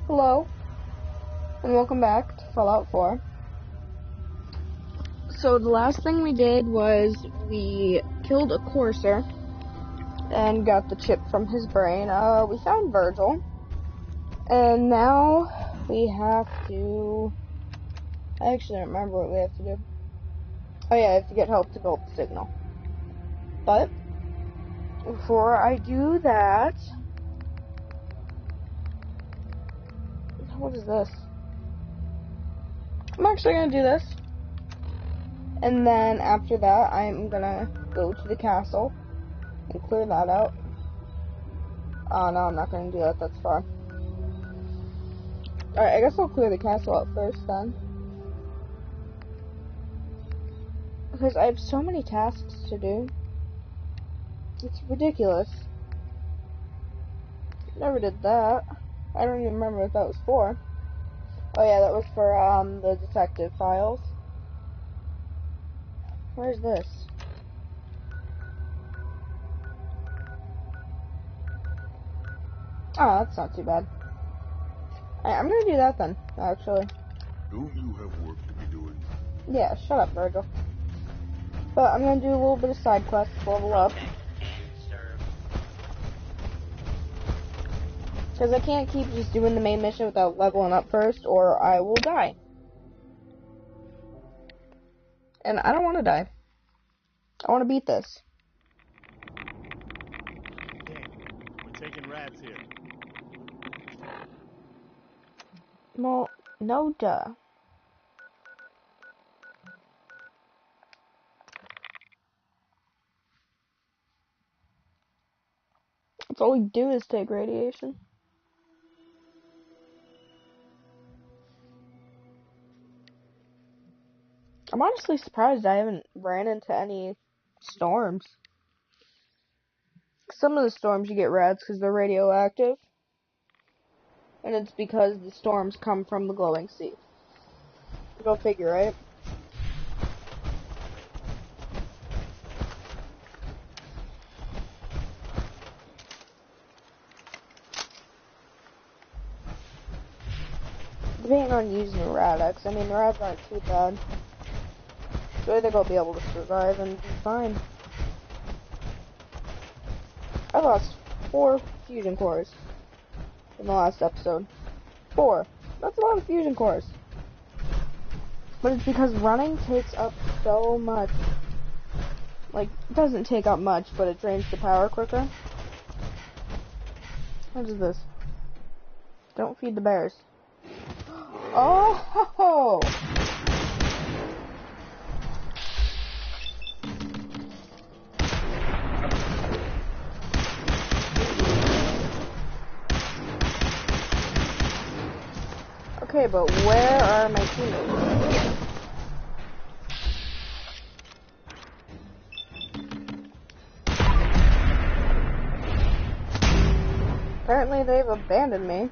Hello, and welcome back to Fallout 4. So the last thing we did was we killed a courser and got the chip from his brain. We found Virgil, and now we have to... I actually don't remember what we have to do. Oh yeah, I have to get help to build the signal. But before I do that... What is this? I'm actually gonna do this. And then after that, I'm gonna go to the castle and clear that out. Oh no, I'm not gonna do that, that's far. Alright, I guess I'll clear the castle out first then. Because I have so many tasks to do. It's ridiculous. Never did that. I don't even remember what that was for. Oh yeah, that was for the detective files. Where's this? Oh, that's not too bad. Alright, I'm gonna do that then, actually. Don't you have work to be doing? Yeah, shut up, Virgil. But I'm gonna do a little bit of side quests to level up. Because I can't keep just doing the main mission without leveling up first, or I will die. And I don't want to die. I want to beat this. Dang, we're taking rats here. Well, no duh. That's all we do is take radiation. I'm honestly surprised I haven't ran into any storms. Some of the storms you get rats because they're radioactive. And it's because the storms come from the glowing sea. Go figure, right? Debating on using the Rad-X. I mean, the rats aren't too bad. So I think I'll be able to survive and be fine. I lost 4 fusion cores in the last episode. 4. That's a lot of fusion cores. But it's because running takes up so much. Like, it doesn't take up much, but it drains the power quicker. What is this? Don't feed the bears. Oh! Ho, ho. Okay, but where are my teammates? Apparently they've abandoned me.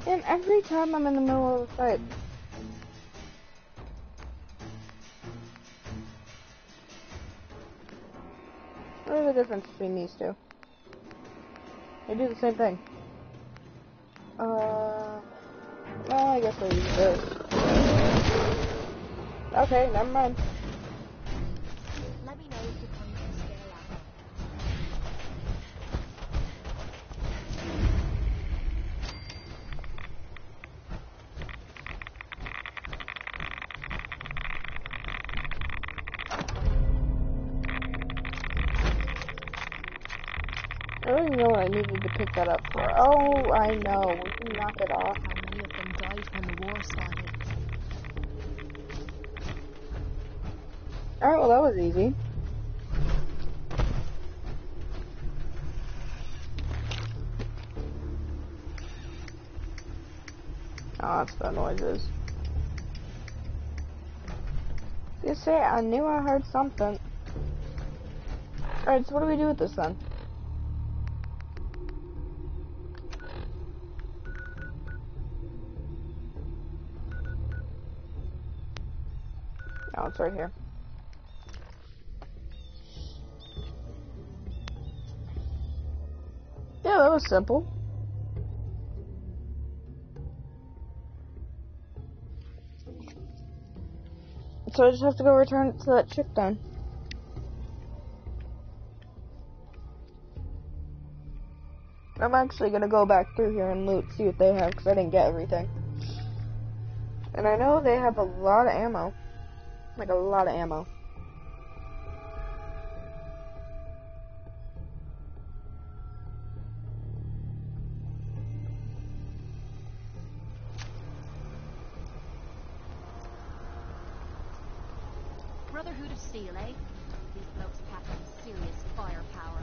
And every time I'm in the middle of a fight. What is the difference between these two? They do the same thing. Well, I guess I'll use this. Okay, never mind. Let me know if you come to scale up. I don't even know what I needed to pick that up for. Oh, I know. We can knock it off. How many of them died when the war started? Alright, well that was easy. Oh, that's the noises. You say, I knew I heard something. Alright, so what do we do with this then? Oh, it's right here. was simple. So I just have to go return it to that chick then. I'm actually gonna go back through here and loot, see what they have, because I didn't get everything. And I know they have a lot of ammo. Like a lot of ammo. Brotherhood of Steel, eh? These blokes pack some serious firepower.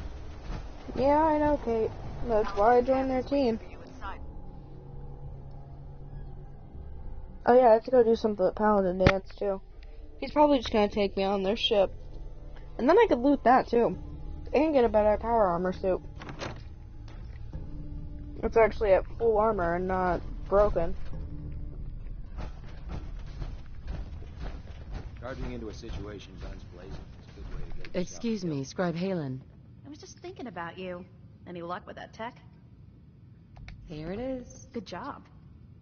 Yeah, I know, Kate. That's why I joined their team. Oh yeah, I have to go do something with Paladin Dance too. He's probably just gonna take me on their ship. And then I could loot that too. And get a better power armor suit. It's actually at full armor and not broken. Charging into a situation, guns blazing, is a good way to get yourself Excuse killed. me, Scribe Halen. I was just thinking about you. Any luck with that tech? Here it is. Good job.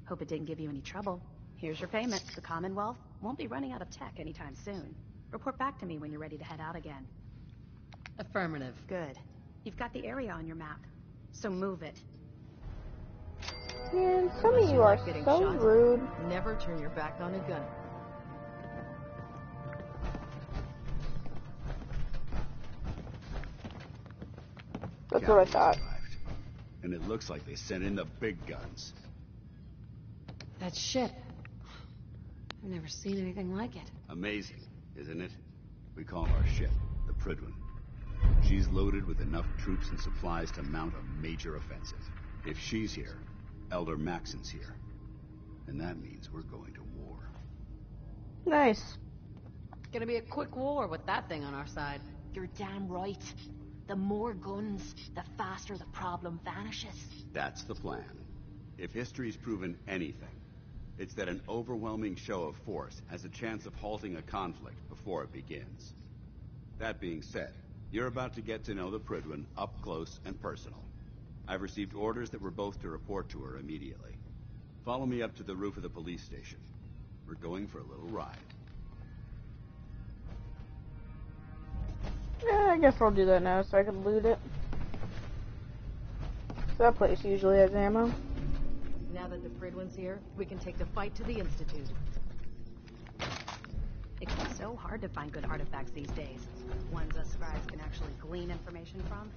Hope it didn't give you any trouble. Here's your payment. The Commonwealth won't be running out of tech anytime soon. Report back to me when you're ready to head out again. Affirmative. Good. You've got the area on your map, so move it. Man, some of Unless you are like getting so shot. rude. Never turn your back on a gun. That's what I thought. Arrived. And it looks like they sent in the big guns. That ship. I've never seen anything like it. Amazing, isn't it? We call our ship the Prydwen. She's loaded with enough troops and supplies to mount a major offensive. If she's here, Elder Maxon's here. And that means we're going to war. Nice. Gonna be a quick war with that thing on our side. You're damn right. The more guns, the faster the problem vanishes. That's the plan. If history's proven anything, it's that an overwhelming show of force has a chance of halting a conflict before it begins. That being said, you're about to get to know the Prydwen up close and personal. I've received orders that we're both to report to her immediately. Follow me up to the roof of the police station. We're going for a little ride. Yeah, I guess I'll do that now so I can loot it. That place usually has ammo. Now that the Prydwen's here, we can take the fight to the Institute. It's so hard to find good artifacts these days. Ones us scribes can actually glean information from.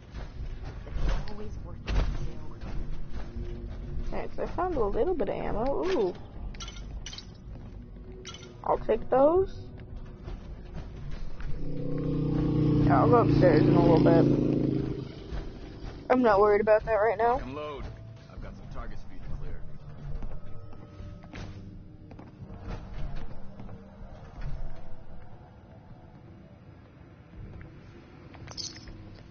But it's always worth it to do. Alright, so I found a little bit of ammo. Ooh. I'll take those. Yeah, I'll go upstairs in a little bit. I'm not worried about that right now. Load. I've got some targets for you to clear.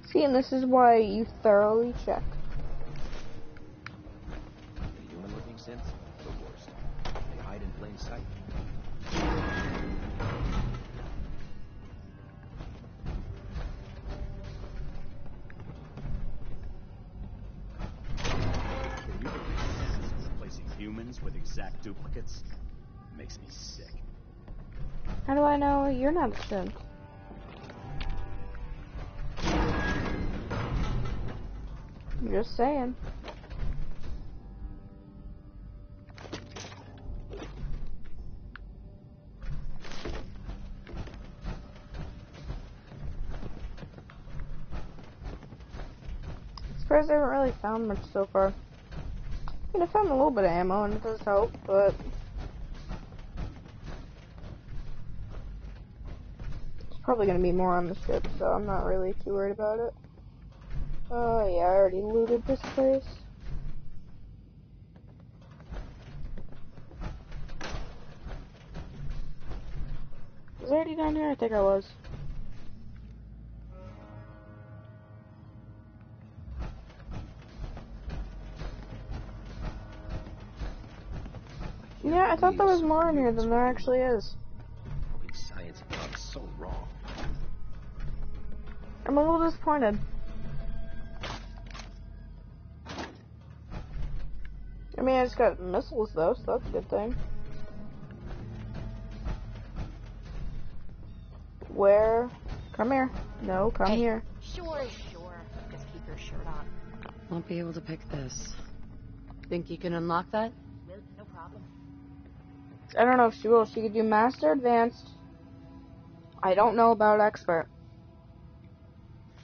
See, and this is why you thoroughly check. The human-looking synths, the worst. They hide in plain sight. Can you believe this? Replacing humans with exact duplicates? Makes me sick. How do I know you're not a synth? I'm just saying. Surprised I haven't really found much so far. I mean, I found a little bit of ammo and it does help, but it's probably gonna be more on the ship, so I'm not really too worried about it. Oh yeah, I already looted this place. Was I already down here? I think I was. Yeah, I thought there was more in here than there actually is. Believe science is so wrong. I'm a little disappointed. mean, it's got missiles though, so that's a good thing. Where? Come here. No, come here. Sure. Just keep your shirt on. Won't be able to pick this. Think you can unlock that? Will, no problem. I don't know if she will. She could do Master Advanced. I don't know about Expert.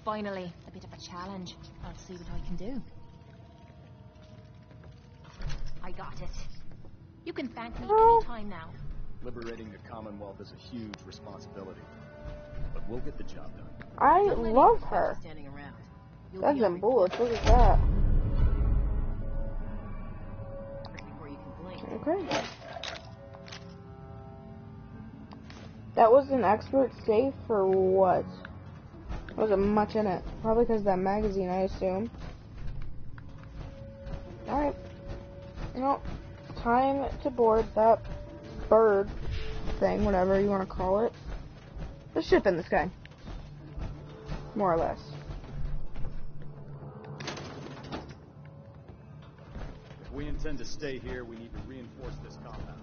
Finally, a bit of a challenge. I'll see what I can do. I got it. You can thank me anytime now. Liberating the Commonwealth is a huge responsibility, but we'll get the job done. I love her. Standing around. Guns and bullets, look at that. Before you can blink. Okay. That was an Expert safe for what? Wasn't much in it. Probably because of that magazine, I assume. Alright. You know, time to board that bird thing, whatever you want to call it. The ship in the sky. More or less. If we intend to stay here, we need to reinforce this compound.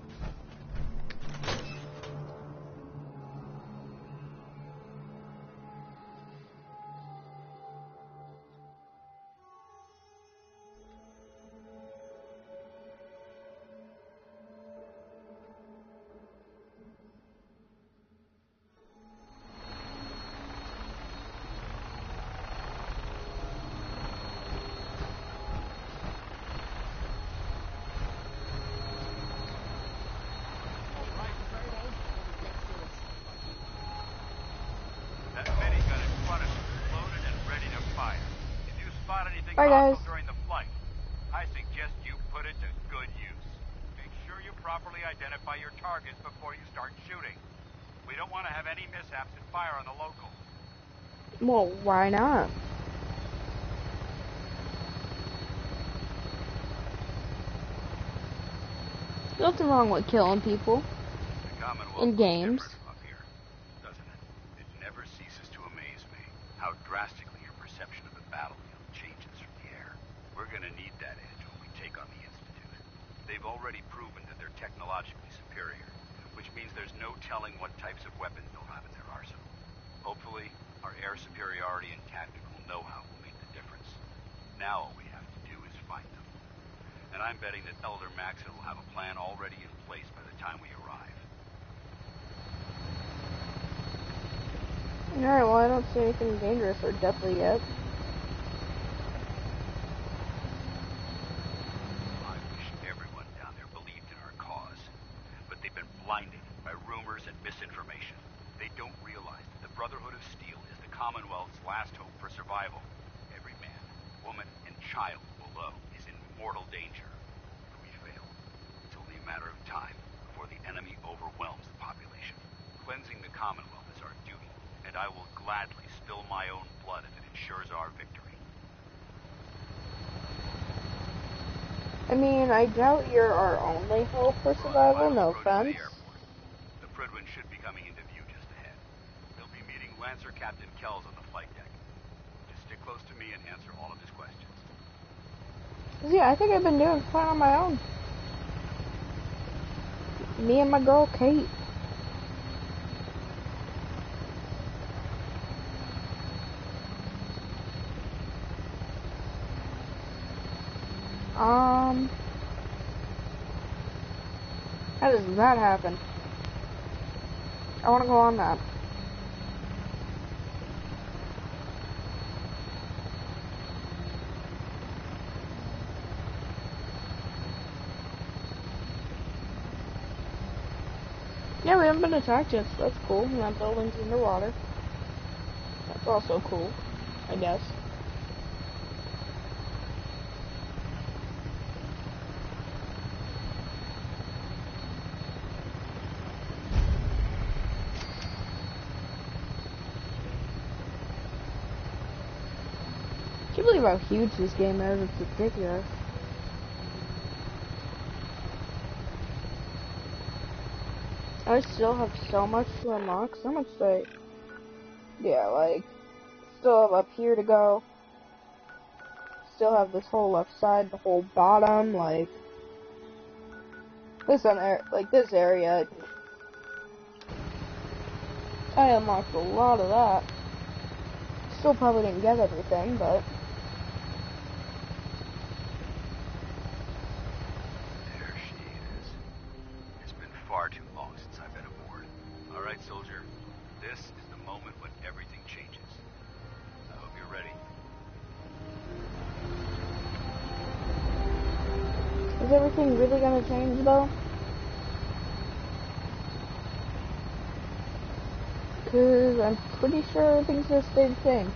Bye, guys. During the flight, I suggest you put it to good use. Make sure you properly identify your targets before you start shooting. We don't want to have any mishaps and fire on the local. Well, why not? Nothing wrong with killing people in games. Up here, doesn't it? It never ceases to amaze me how drastically your perception of the battlefield changes from the air. We're gonna need that edge when we take on the Institute. They've already proven that they're technologically superior, which means there's no telling what types of weapons they'll have in their arsenal. Hopefully, our air superiority and tactical know-how will make the difference. Now all we have to do is fight them. And I'm betting that Elder Maxon will have a plan already in place by the time we arrive. Alright, well, I don't see anything dangerous or deadly yet. I wish everyone down there believed in our cause. But they've been blinded by rumors and misinformation. They don't realize that the Brotherhood of Steel is the Commonwealth's last hope for survival. Every man, woman, and child below is in mortal danger. If we fail, it's only a matter of time before the enemy overwhelms the population. Cleansing the Commonwealth is our duty, and I will gladly spill my own blood if it ensures our victory. I mean, I doubt you're our only hope for survival, no offense. The Prydwen should be coming into view just ahead. They'll be meeting Lancer Captain Kells on the flight deck. Just stick close to me and answer all of his questions. Yeah, I think I've been doing fine on my own. Me and my girl, Kate. How does that happen? I want to go on that. Yeah, we haven't been attacked yet, so that's cool. And that building's underwater. That's also cool, I guess. I can't believe how huge this game is. It's ridiculous. I still have so much to unlock. So much to... Yeah, like... Still have up here to go. Still have this whole left side, the whole bottom, like... this area, I unlocked a lot of that. Still probably didn't get everything, but There she is. It's been far too long since I've been aboard. All right, soldier. This is the moment when everything changes. I hope you're ready. is everything really gonna change though? Cause I'm pretty sure everything's gonna stay the same.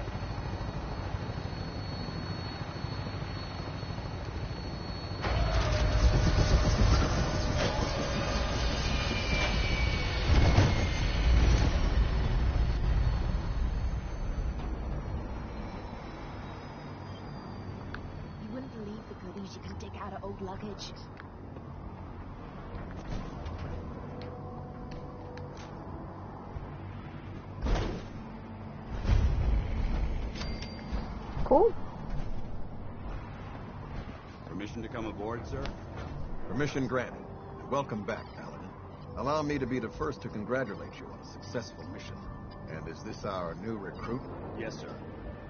You wouldn't believe the goodies you can dig out of old luggage. Cool. Permission to come aboard, sir? Permission granted. Welcome back, Paladin. Allow me to be the first to congratulate you on a successful mission. And is this our new recruit? Yes, sir.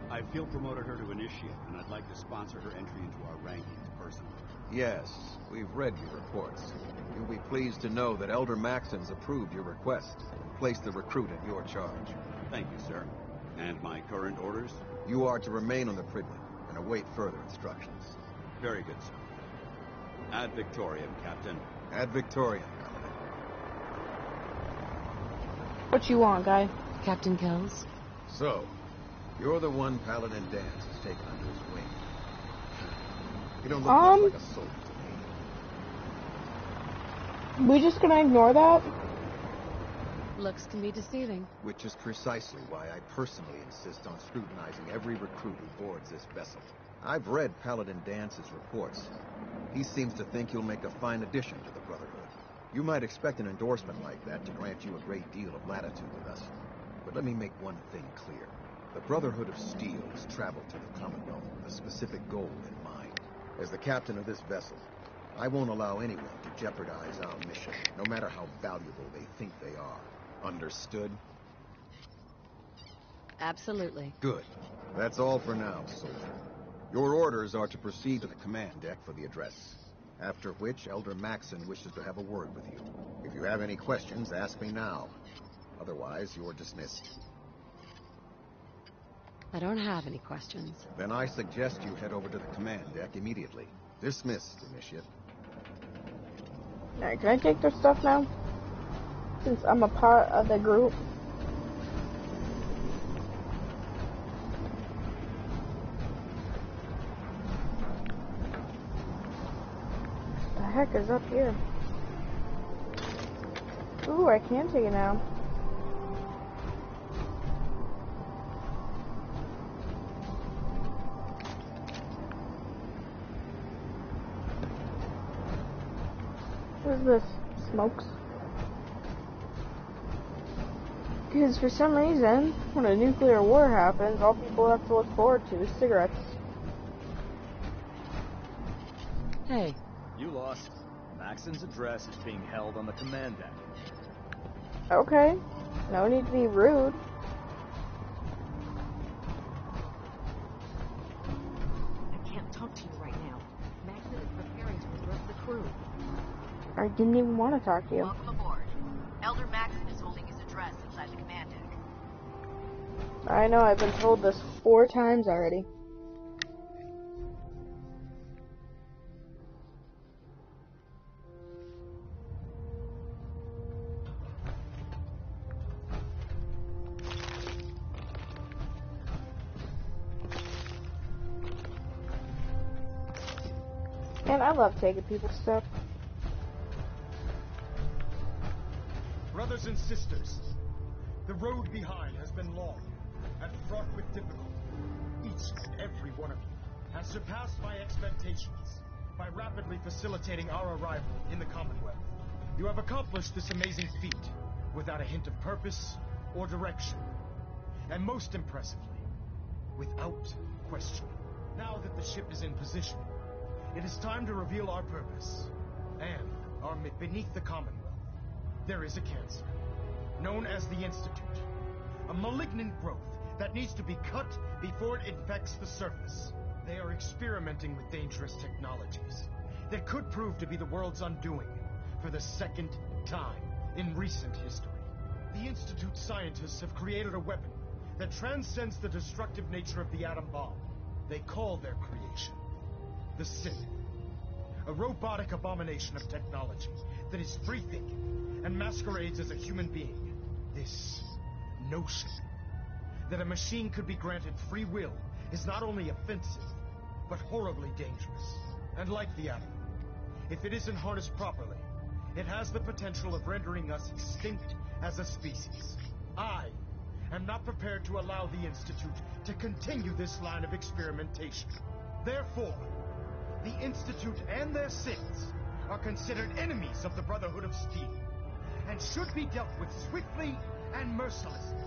I field promoted her to initiate, and I'd like to sponsor her entry into our rankings personally. Yes, we've read your reports. You'll be pleased to know that Elder Maxon's approved your request and placed the recruit in your charge. Thank you, sir. And my current orders? You are to remain on the Prigman and await further instructions. Very good, sir. Ad Victoriam, Captain. Ad Victoriam, Paladin. What you want, guy? Captain Kells? So, you're the one Paladin Danse has taken under his wing. You don't look much like a soldier to me. We just gonna ignore that? Looks can be deceiving. Which is precisely why I personally insist on scrutinizing every recruit who boards this vessel. I've read Paladin Dance's reports. He seems to think you'll make a fine addition to the Brotherhood. You might expect an endorsement like that to grant you a great deal of latitude with us. But let me make one thing clear. The Brotherhood of Steel has traveled to the Commonwealth with a specific goal in mind. As the captain of this vessel, I won't allow anyone to jeopardize our mission, no matter how valuable they think they are. Understood? Absolutely. Good. That's all for now, soldier. Your orders are to proceed to the command deck for the address. After which, Elder Maxon wishes to have a word with you. If you have any questions, ask me now. Otherwise, you're dismissed. I don't have any questions. Then I suggest you head over to the command deck immediately. Dismissed, Initiate. Alright, can I take their stuff now? Since I'm a part of the group. What the heck is up here? Ooh, I can take it now. What is this? Smokes? Because for some reason, when a nuclear war happens, all people have to look forward to is cigarettes. Hey, You lost. Maxon's address is being held on the command deck. Okay. No need to be rude. I can't talk to you right now. Maxon is preparing to address the crew. I didn't even want to talk to you. Welcome aboard. Elder Maxon is holding his address inside the command deck. I know, I've been told this 4 times already. And I love taking people's stuff. Brothers and sisters, the road behind has been long and fraught with difficulty. Each and every one of you has surpassed my expectations by rapidly facilitating our arrival in the Commonwealth. You have accomplished this amazing feat without a hint of purpose or direction. And most impressively, without question. Now that the ship is in position, it is time to reveal our purpose and beneath the Commonwealth, there is a cancer, known as the Institute. A malignant growth that needs to be cut before it infects the surface. They are experimenting with dangerous technologies that could prove to be the world's undoing for the second time in recent history. The Institute scientists have created a weapon that transcends the destructive nature of the atom bomb. They call their creation the Sith. A robotic abomination of technology that is free-thinking and masquerades as a human being. This notion that a machine could be granted free will is not only offensive, but horribly dangerous. And like the atom, if it isn't harnessed properly, it has the potential of rendering us extinct as a species. I am not prepared to allow the Institute to continue this line of experimentation. Therefore, the Institute and their Siths are considered enemies of the Brotherhood of Steel, and should be dealt with swiftly and mercilessly.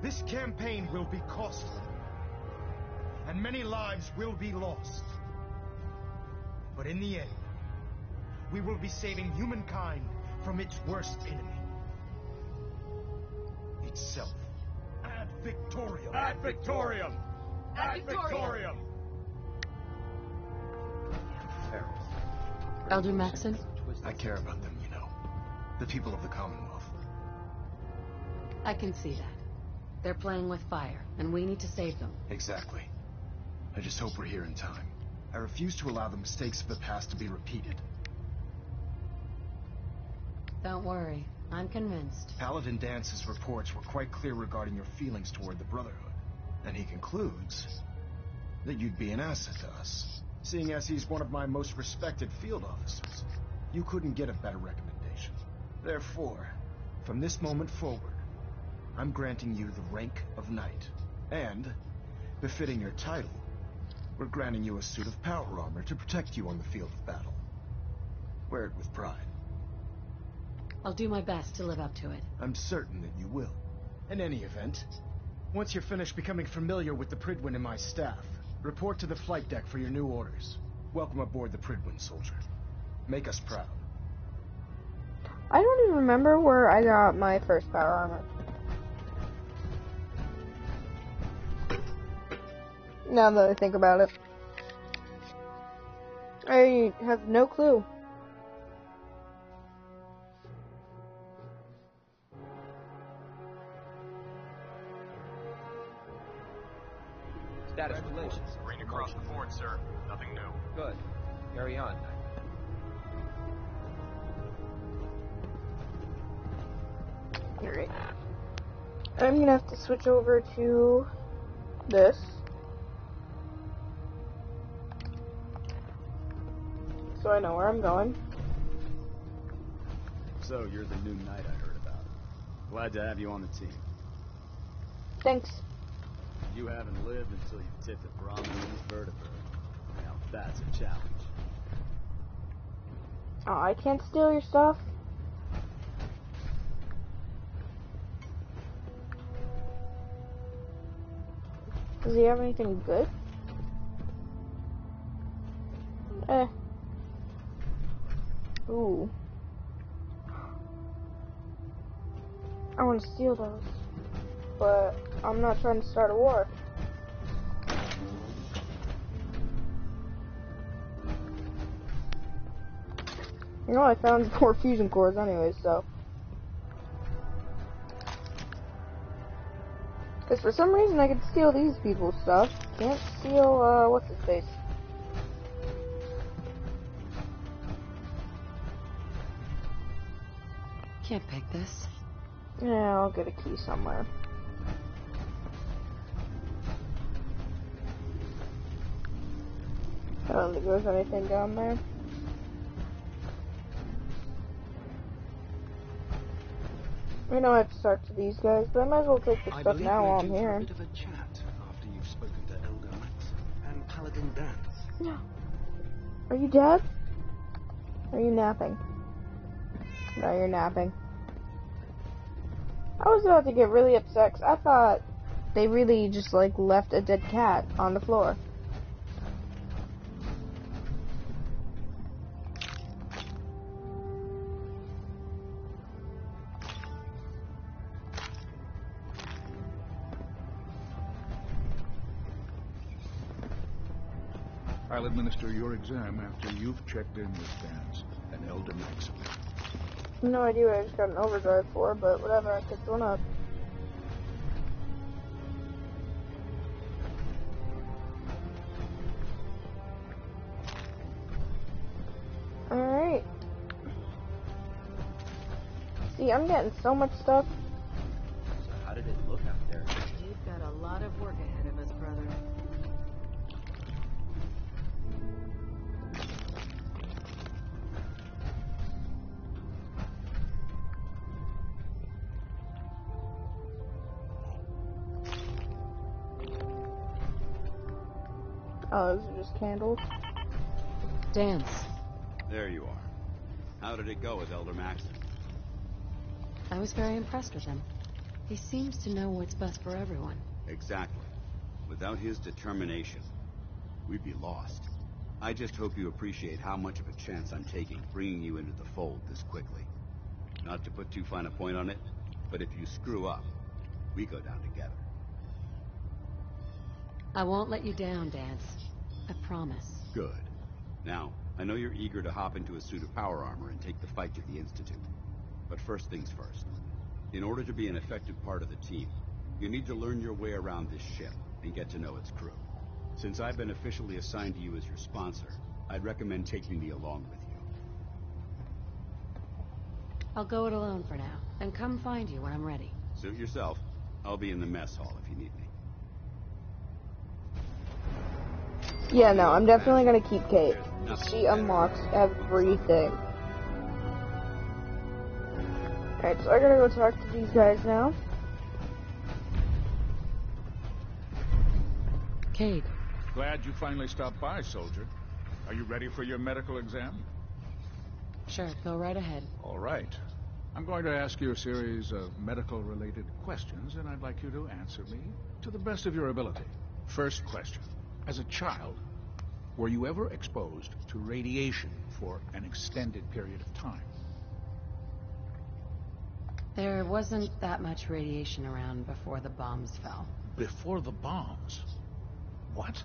This campaign will be costly, and many lives will be lost. But in the end, we will be saving humankind from its worst enemy. Itself. Ad Victorium! Ad Victorium! Ad Victorium! Ferals. Elder Maxon? I care about them, you know. The people of the Commonwealth. I can see that. They're playing with fire, and we need to save them. Exactly. I just hope we're here in time. I refuse to allow the mistakes of the past to be repeated. Don't worry. I'm convinced. Paladin Dance's reports were quite clear regarding your feelings toward the Brotherhood. And he concludes that you'd be an asset to us. Seeing as he's one of my most respected field officers, you couldn't get a better recommendation. Therefore, from this moment forward, I'm granting you the rank of Knight. And, befitting your title, we're granting you a suit of power armor to protect you on the field of battle. Wear it with pride. I'll do my best to live up to it. I'm certain that you will. In any event, once you're finished becoming familiar with the Prydwen and my staff, report to the flight deck for your new orders. Welcome aboard the Prydwen, soldier. Make us proud. I don't even remember where I got my first power armor. Now that I think about it. I have no clue. Status relations. Rain across the fort, sir. Nothing new. Good. Carry on. Alright. I'm gonna have to switch over to this. So I know where I'm going. So, you're the new knight I heard about. Glad to have you on the team. Thanks. You haven't lived until you've tipped a Brahmin's vertebrae. Now that's a challenge. Oh, I can't steal your stuff. Does he have anything good? Ooh. I want to steal those. But I'm not trying to start a war. You know, I found 4 fusion cores anyways, so. Because for some reason I could steal these people's stuff. Can't steal, what's his face? Can't pick this. Yeah, I'll get a key somewhere. I don't think there's anything down there. I know I have to start to these guys, but I might as well take the stuff now while I'm here. A bit of a chat after you've spoken to Elder Maxon and Paladin Dance. No. Are you dead? Are you napping? No, you're napping. I was about to get really upset 'cause I thought they really just like left a dead cat on the floor. I'll administer your exam after you've checked in with Dan's and Elder Maxim. No idea what I just got an overdrive for, but whatever, I picked one up. Alright. See, I'm getting so much stuff. So how did it look out there? You've got a lot of work ahead of us, brother. Oh, those are just candles. Dance. There you are. How did it go with Elder Maxim? I was very impressed with him. He seems to know what's best for everyone. Exactly. Without his determination, we'd be lost. I just hope you appreciate how much of a chance I'm taking bringing you into the fold this quickly. Not to put too fine a point on it, but if you screw up, we go down together. I won't let you down, Dance. I promise. Good. Now, I know you're eager to hop into a suit of power armor and take the fight to the Institute. But first things first. In order to be an effective part of the team, you need to learn your way around this ship and get to know its crew. Since I've been officially assigned to you as your sponsor, I'd recommend taking me along with you. I'll go it alone for now, and come find you when I'm ready. Suit yourself. I'll be in the mess hall if you need me. Yeah, no, I'm definitely gonna keep Kate. She unlocks everything. Alright, so I gotta go talk to these guys now. Cade. Glad you finally stopped by, soldier. Are you ready for your medical exam? Sure, go right ahead. All right. I'm going to ask you a series of medical-related questions, and I'd like you to answer me to the best of your ability. First question. As a child, were you ever exposed to radiation for an extended period of time? There wasn't that much radiation around before the bombs fell. Before the bombs? What?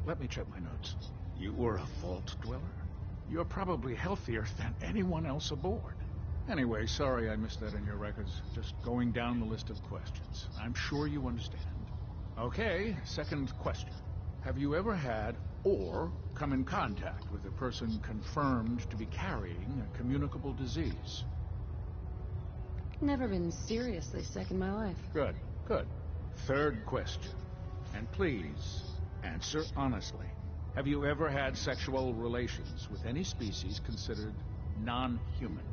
Let me check my notes. You were a vault dweller? You're probably healthier than anyone else aboard. Anyway, sorry I missed that in your records. Just going down the list of questions. I'm sure you understand. Okay, second question. Have you ever had or come in contact with a person confirmed to be carrying a communicable disease? Never been seriously sick in my life. Good, good. Third question. And please, answer honestly. Have you ever had sexual relations with any species considered non-human?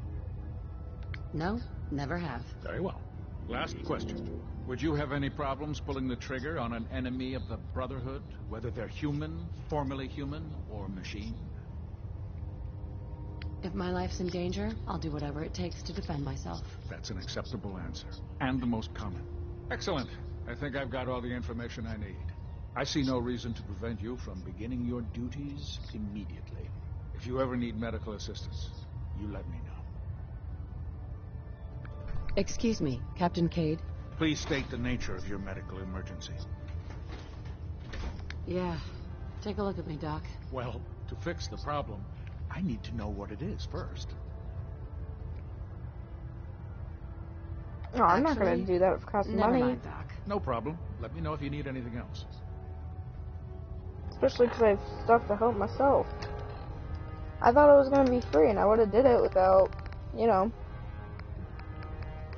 No, never have. Very well. Last question. Would you have any problems pulling the trigger on an enemy of the Brotherhood, whether they're human, formerly human, or machine? If my life's in danger, I'll do whatever it takes to defend myself. That's an acceptable answer, and the most common. Excellent. I think I've got all the information I need. I see no reason to prevent you from beginning your duties immediately. If you ever need medical assistance, you let me know. Excuse me, Captain Cade. Please state the nature of your medical emergency. Yeah. Take a look at me, Doc. Well, to fix the problem, I need to know what it is first. No, I'm not gonna do that. It costs money. Never mind, Doc. No problem. Let me know if you need anything else. Especially because I have stuff to help myself. I thought it was gonna be free, and I would have did it without, you know,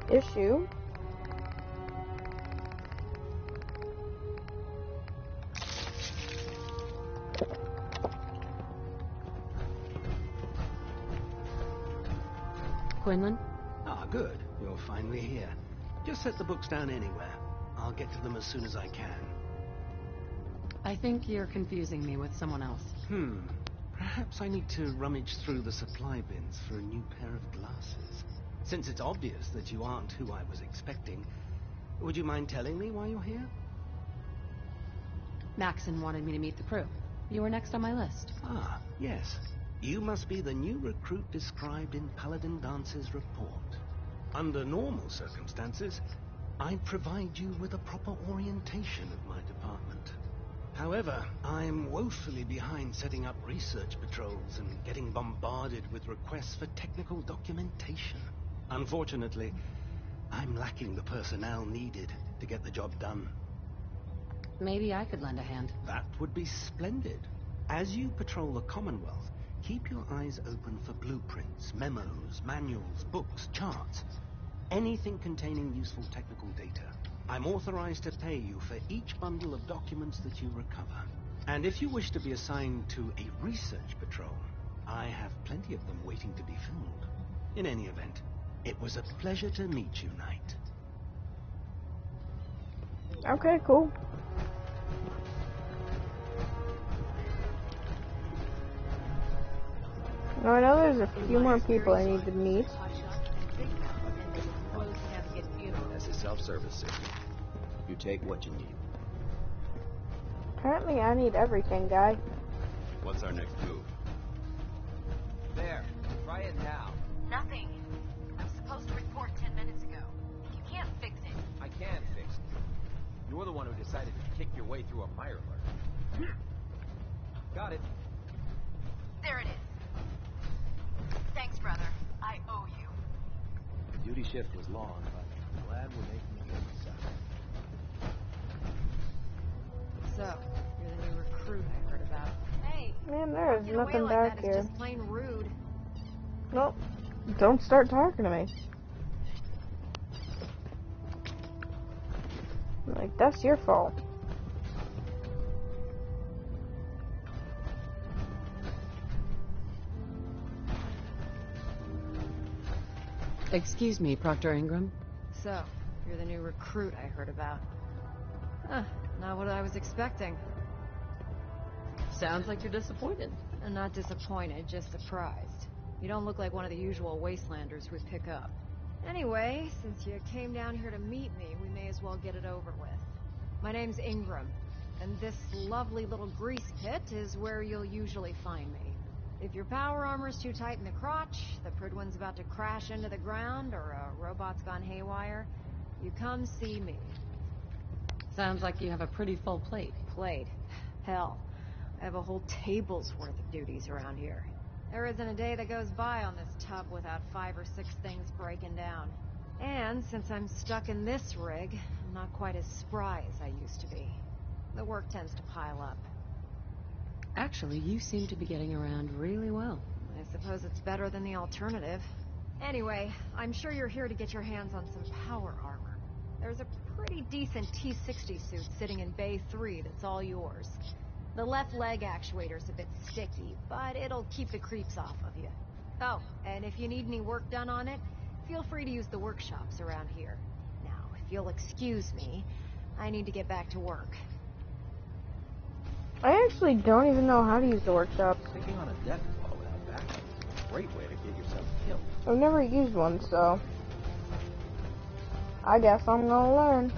issue. Quinlan? Ah, good. You're finally here. Just set the books down anywhere. I'll get to them as soon as I can. I think you're confusing me with someone else. Perhaps I need to rummage through the supply bins for a new pair of glasses. Since it's obvious that you aren't who I was expecting, would you mind telling me why you're here? Maxon wanted me to meet the crew. You were next on my list. Ah, yes. You must be the new recruit described in Paladin Dance's report. Under normal circumstances, I'd provide you with a proper orientation of my department. However, I'm woefully behind setting up research patrols and getting bombarded with requests for technical documentation. Unfortunately, I'm lacking the personnel needed to get the job done. Maybe I could lend a hand. That would be splendid. As you patrol the Commonwealth, keep your eyes open for blueprints, memos, manuals, books, charts. Anything containing useful technical data. I'm authorized to pay you for each bundle of documents that you recover. And if you wish to be assigned to a research patrol, I have plenty of them waiting to be filled. In any event, it was a pleasure to meet you, Knight. Okay, cool. Now I know there's a few more people I need to meet. That's a self-service system. You take what you need. Apparently I need everything, guy. What's our next move? There. Try it now. Nothing. I was supposed to report 10 minutes ago. You can't fix it. I can fix it. You're the one who decided to kick your way through a Mirelurk. Got it. There it is. Thanks, brother. I owe you. The duty shift was long, but I'm glad we're making it inside. So, you're the new recruit I heard about. Hey, Man, there is nothing like back that here. is just plain rude. Nope. Don't start talking to me. Like, that's your fault. Excuse me, Proctor Ingram. So, you're the new recruit I heard about. Huh, not what I was expecting. Sounds like you're disappointed. I'm not disappointed, just surprised. You don't look like one of the usual wastelanders we'd pick up. Anyway, since you came down here to meet me, we may as well get it over with. My name's Ingram, and this lovely little grease pit is where you'll usually find me. If your power armor's too tight in the crotch, the Prydwen's about to crash into the ground, or a robot's gone haywire, you come see me. Sounds like you have a pretty full plate. Plate? Hell, I have a whole table's worth of duties around here. There isn't a day that goes by on this tub without 5 or 6 things breaking down. And since I'm stuck in this rig, I'm not quite as spry as I used to be. The work tends to pile up. Actually, you seem to be getting around really well. I suppose it's better than the alternative. Anyway, I'm sure you're here to get your hands on some power armor. There's a pretty decent T-60 suit sitting in Bay 3 that's all yours. The left leg actuator's a bit sticky, but it'll keep the creeps off of you. Oh, and if you need any work done on it, feel free to use the workshops around here. Now, if you'll excuse me, I need to get back to work. I actually don't even know how to use the workshop. Thinking on a death blow without backup is a great way to get yourself killed. I've never used one, so I guess I'm gonna learn.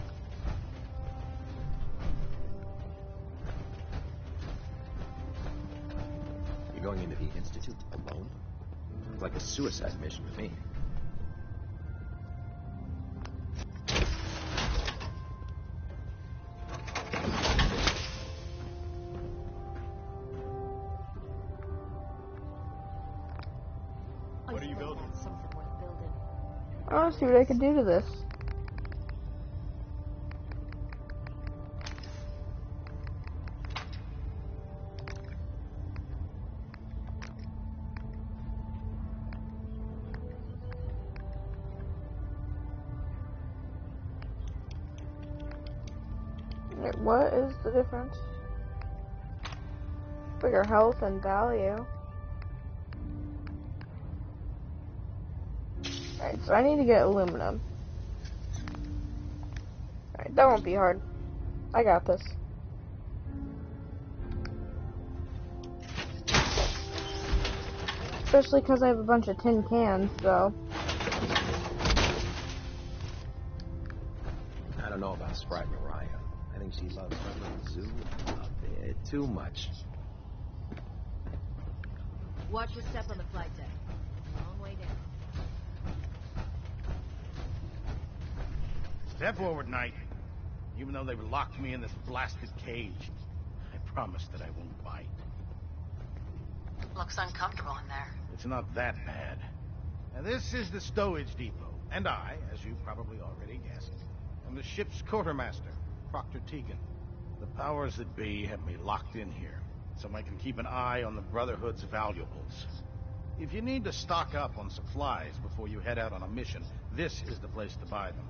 You're going into the Institute alone? It's like a suicide mission to me. What are you building? Something worth building. I wanna see what I can do to this. Wait, what is the difference? Bigger health and value. Alright, so I need to get aluminum. Alright, that won't be hard. I got this. Especially because I have a bunch of tin cans, so. I don't know about Sprite Mariah. I think she loves her little zoo a bit too much. Watch your step on the flight deck. Long way down. Step forward, Knight. Even though they've locked me in this blasted cage, I promise that I won't bite. Looks uncomfortable in there. It's not that bad. Now, this is the stowage depot, and I, as you probably already guessed, am the ship's quartermaster, Proctor Tegan. The powers that be have me locked in here, so I can keep an eye on the Brotherhood's valuables. If you need to stock up on supplies before you head out on a mission, this is the place to buy them.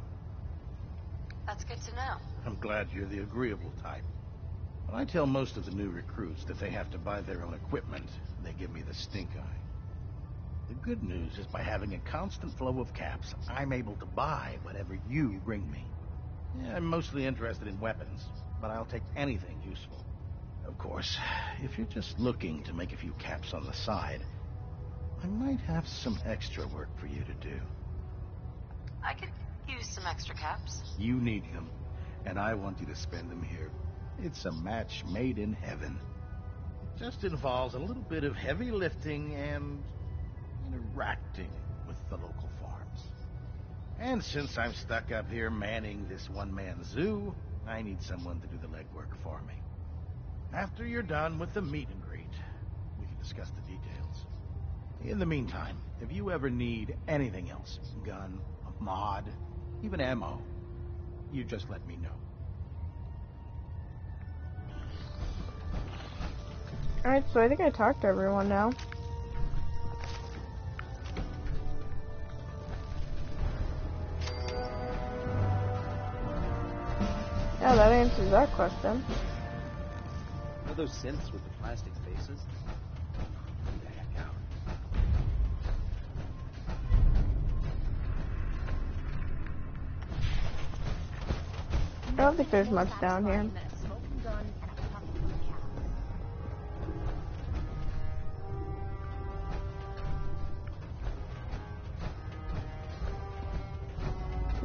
That's good to know. I'm glad you're the agreeable type. When I tell most of the new recruits that they have to buy their own equipment, they give me the stink eye. The good news is by having a constant flow of caps, I'm able to buy whatever you bring me. Yeah, I'm mostly interested in weapons, but I'll take anything useful. Of course, if you're just looking to make a few caps on the side, I might have some extra work for you to do. I could use some extra caps. You need them, and I want you to spend them here. It's a match made in heaven. It just involves a little bit of heavy lifting and interacting with the local farms. And since I'm stuck up here manning this one-man zoo, I need someone to do the legwork for me. After you're done with the meet and greet, we can discuss the details. In the meantime, if you ever need anything else, gun, a mod, even ammo, you just let me know. Alright, so I think I talked to everyone now. Yeah, that answers that question. Are those synths with the plastic faces? Get the heck out. I don't think there's much down here.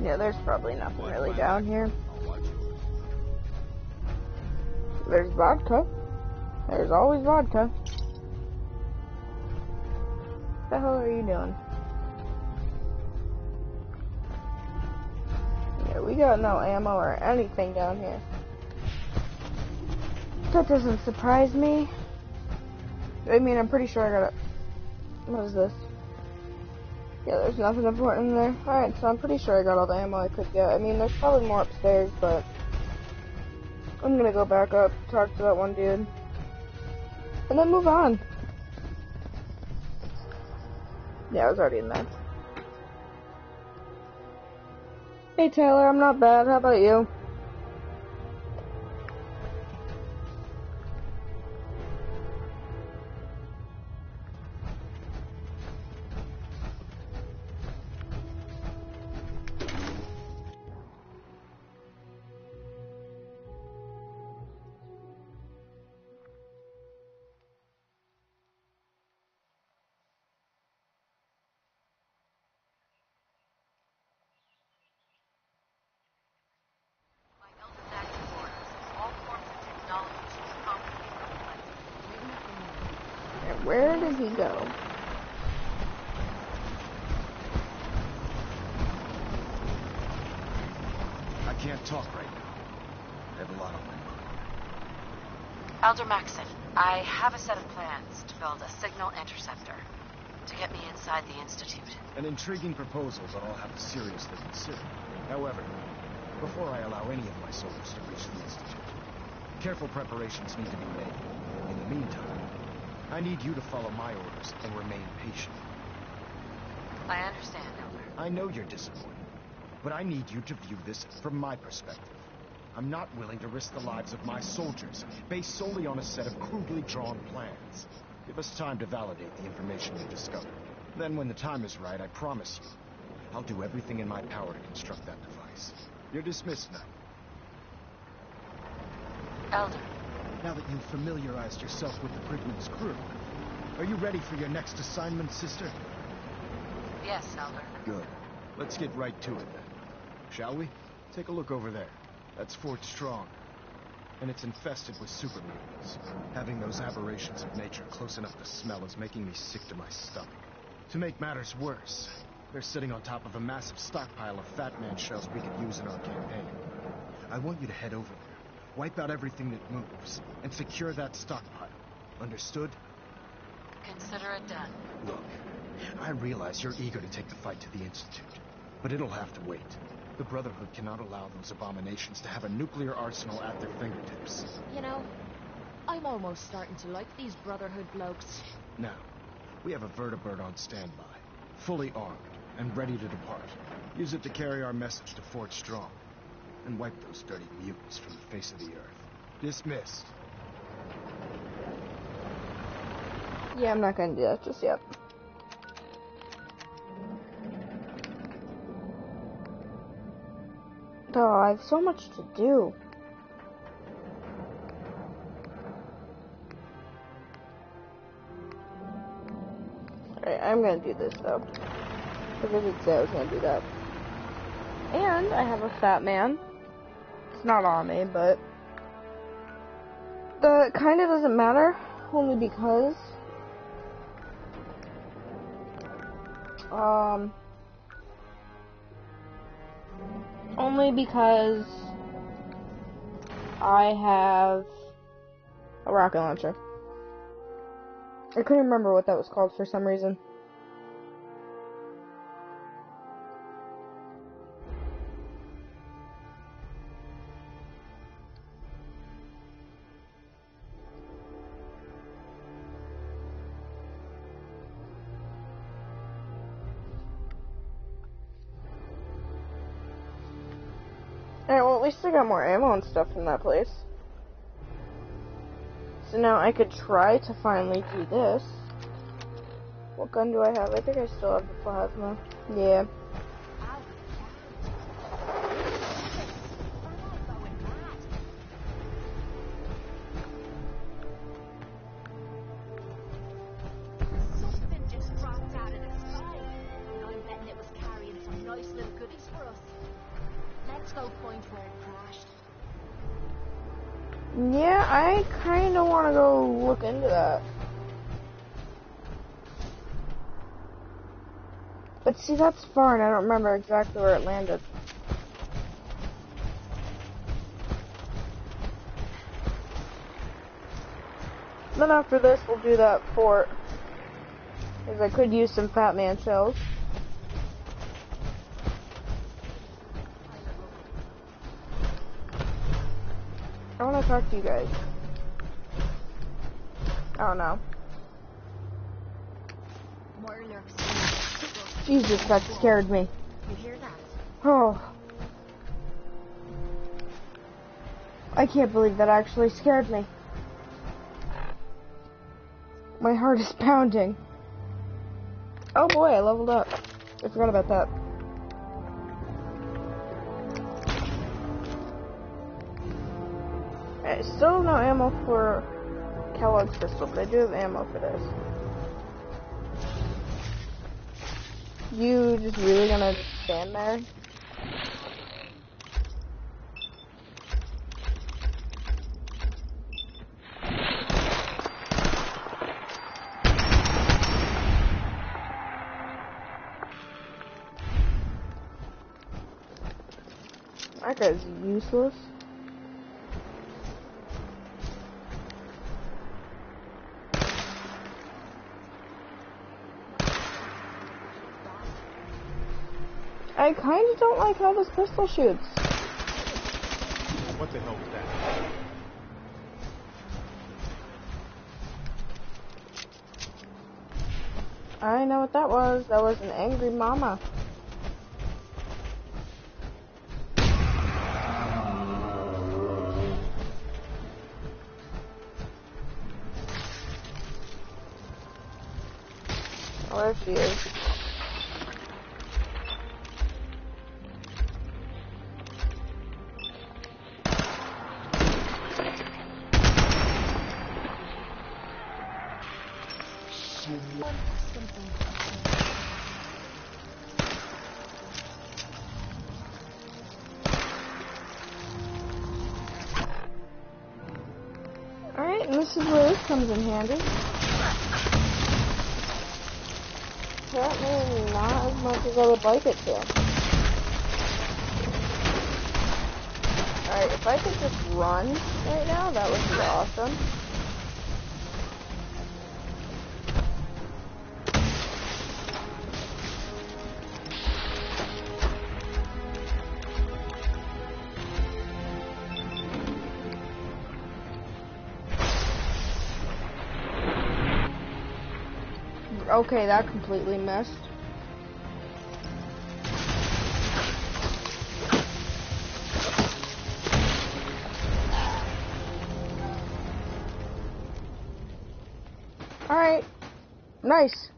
Yeah, there's probably nothing really down here. There's vodka. There's always vodka. What the hell are you doing? Yeah, we got no ammo or anything down here. That doesn't surprise me. I mean, I'm pretty sure I got it. What is this? Yeah, there's nothing important in there. Alright, so I'm pretty sure I got all the ammo I could get. I mean, there's probably more upstairs, but I'm gonna go back up, talk to that one dude, and then move on. Yeah, I was already in there. Hey Taylor, I'm not bad. How about you? Where did he go? I can't talk right now. I have a lot on my mind. Elder Maxson, I have a set of plans to build a signal interceptor to get me inside the Institute. An intriguing proposal that I'll have to seriously consider. However, before I allow any of my soldiers to reach the Institute, careful preparations need to be made. In the meantime, I need you to follow my orders and remain patient. I understand, Elder. I know you're disappointed, but I need you to view this from my perspective. I'm not willing to risk the lives of my soldiers, based solely on a set of crudely drawn plans. Give us time to validate the information we discovered. Then when the time is right, I promise you, I'll do everything in my power to construct that device. You're dismissed now. Elder. Now that you've familiarized yourself with the Brigman's crew, are you ready for your next assignment, sister? Yes, Elder. Good. Let's get right to it then. Shall we? Take a look over there. That's Fort Strong. And it's infested with super mutants. Having those aberrations of nature close enough to smell is making me sick to my stomach. To make matters worse, they're sitting on top of a massive stockpile of Fat Man shells we could use in our campaign. I want you to head over there Wipe out everything that moves, and secure that stockpile. Understood? Consider it done. Look, I realize you're eager to take the fight to the Institute, but it'll have to wait. The Brotherhood cannot allow those abominations to have a nuclear arsenal at their fingertips. You know, I'm almost starting to like these Brotherhood blokes. Now, we have a vertibird on standby, fully armed, and ready to depart. Use it to carry our message to Fort Strong, and wipe those dirty mutants from the face of the earth. Dismissed. Yeah, I'm not gonna do that just yet. Oh, I have so much to do. Alright, I'm gonna do this though. Because it said I was gonna do that. And I have a fat man. It's not on me, but that kinda doesn't matter, only because I have a rocket launcher. I couldn't remember what that was called for some reason. Alright, well at least I got more ammo and stuff from that place. So now I could try to finally do this. What gun do I have? I think I still have the plasma. Yeah. Something just dropped out of the sky. And I'm betting it was carrying some nice little goodies for us. Let's go find where it crashed. Yeah, I kinda wanna go look into that. But see, that's far and I don't remember exactly where it landed. Then after this, we'll do that fort. Because I could use some Fat Man shells. I want to talk to you guys. Oh no. More lurks. Jesus, that scared me. You hear that? Oh. I can't believe that actually scared me. My heart is pounding. Oh boy, I leveled up. I forgot about that. I still have no ammo for Kellogg's pistol, but I do have ammo for this. You just really gonna stand there? That guy's useless. I kinda don't like how this pistol shoots. What the hell was that? I know what that was. That was an angry mama. Oh, there she is. Alright, and this is where this comes in handy. Apparently not as much as I would like it to. Alright, if I could just run right now, that would be awesome. Okay, that completely missed. Alright. Nice.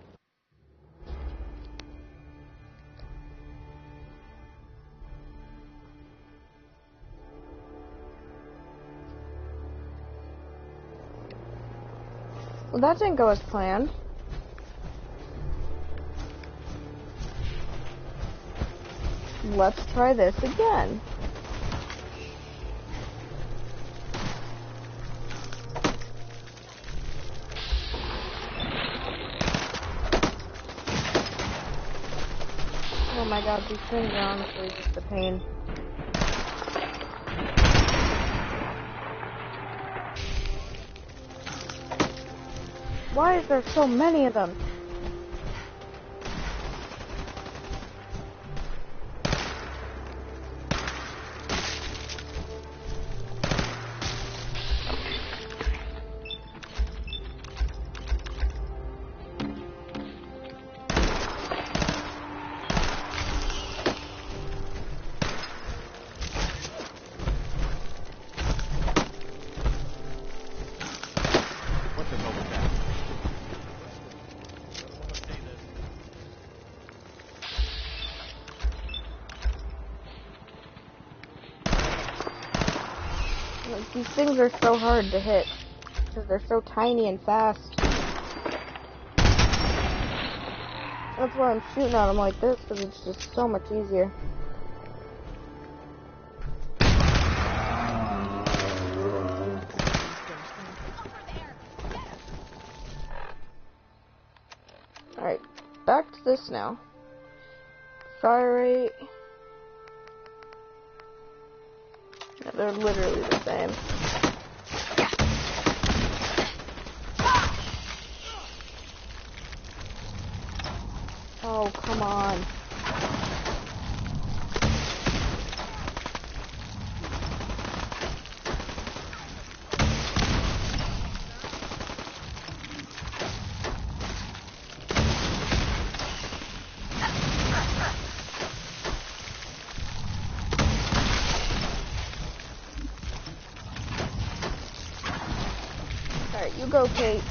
Well, that didn't go as planned. Let's try this again. Oh my god, these things are honestly just a pain. Why is there so many of them? Like, these things are so hard to hit because they're so tiny and fast. That's why I'm shooting at them like this, because it's just so much easier. Alright, back to this now. Fire rate. Yeah, they're literally the same. Oh, come on. Alright, you go, Kate.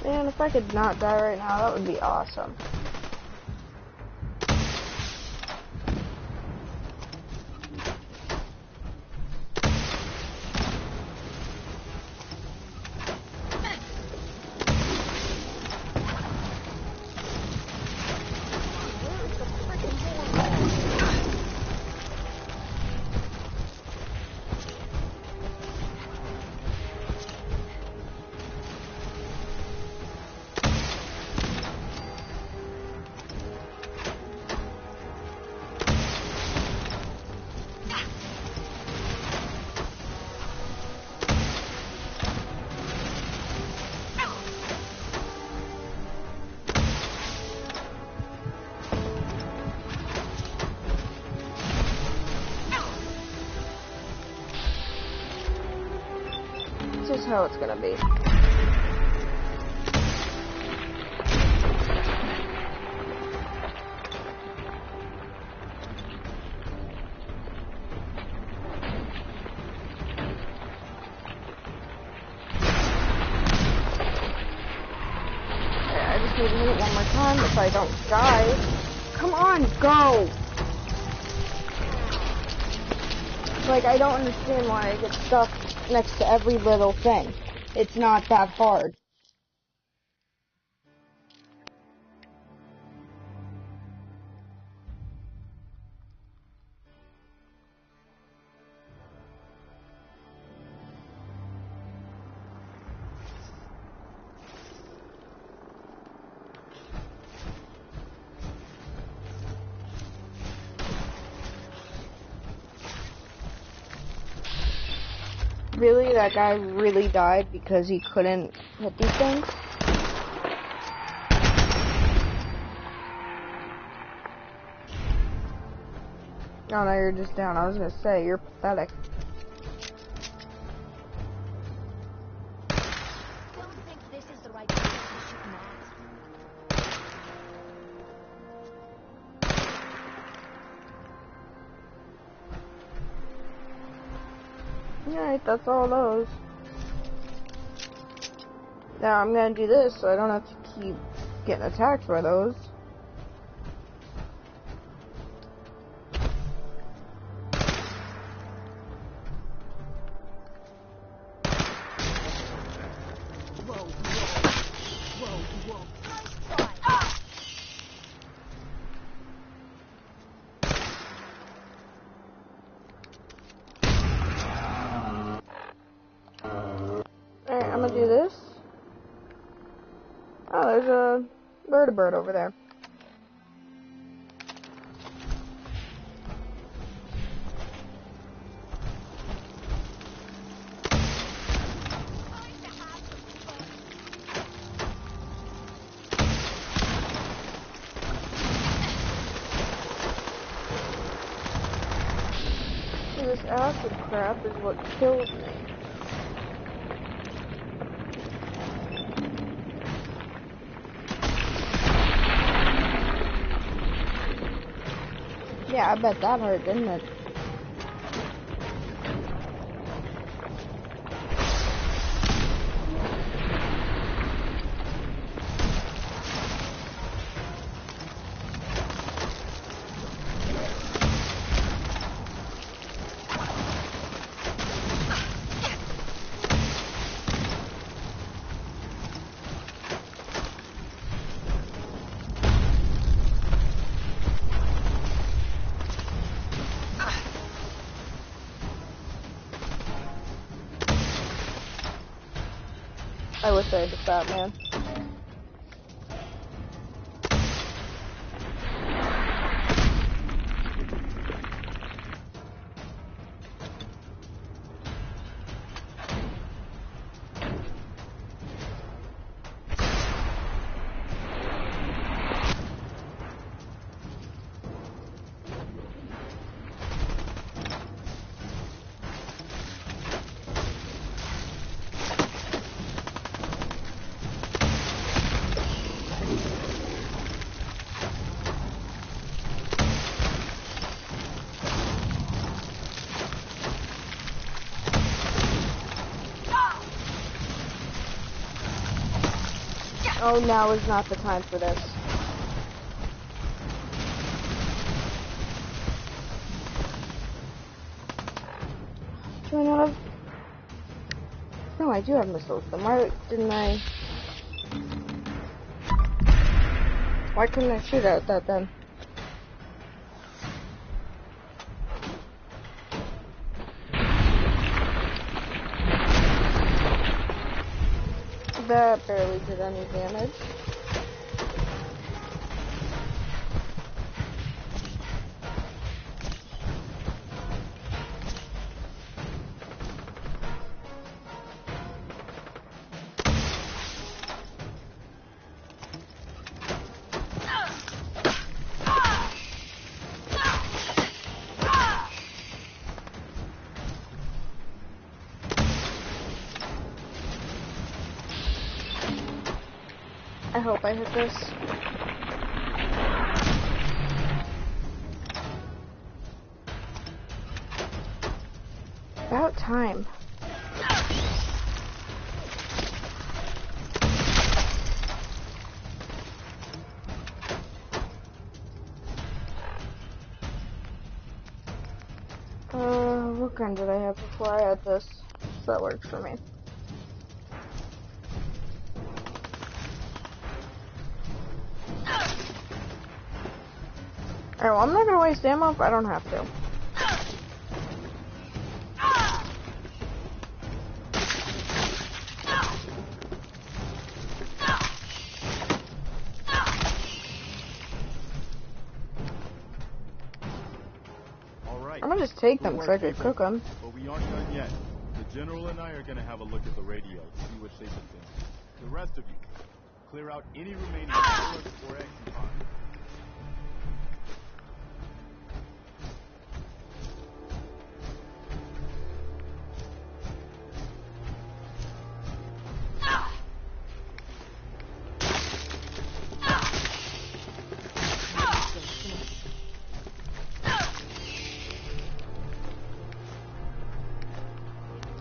Man, if I could not die right now, that would be awesome. This is how it's gonna be. I just need to hit it one more time if I don't die. Come on, go! Like, I don't understand why I get stuck next to every little thing. It's not that hard. Really? That guy really died because he couldn't hit these things? Oh no, you're just down. I was gonna say, you're pathetic. Don't think this is the right place to be shooting at. Alright, that's all those. Now I'm gonna do this so I don't have to keep getting attacked by those. Alright, I'm gonna do this. Oh, there's a bird over there. This acid crap is what killed me. Yeah, I bet that hurt, didn't it? I wish I had the fat man. Oh, now is not the time for this. Do I not have... No, I do have missiles. Then why didn't I... Why couldn't I shoot at that then? That barely did any damage. I hope I hit this. About time. What gun did I have before I had this? So that works for me. Alright, well, I'm not gonna waste ammo if I don't have to. I'm gonna just take them so I can cook them. But we aren't done yet. The General and I are gonna have a look at the radio, see what shape it's in. The rest of you, clear out any remaining pillars or action pods.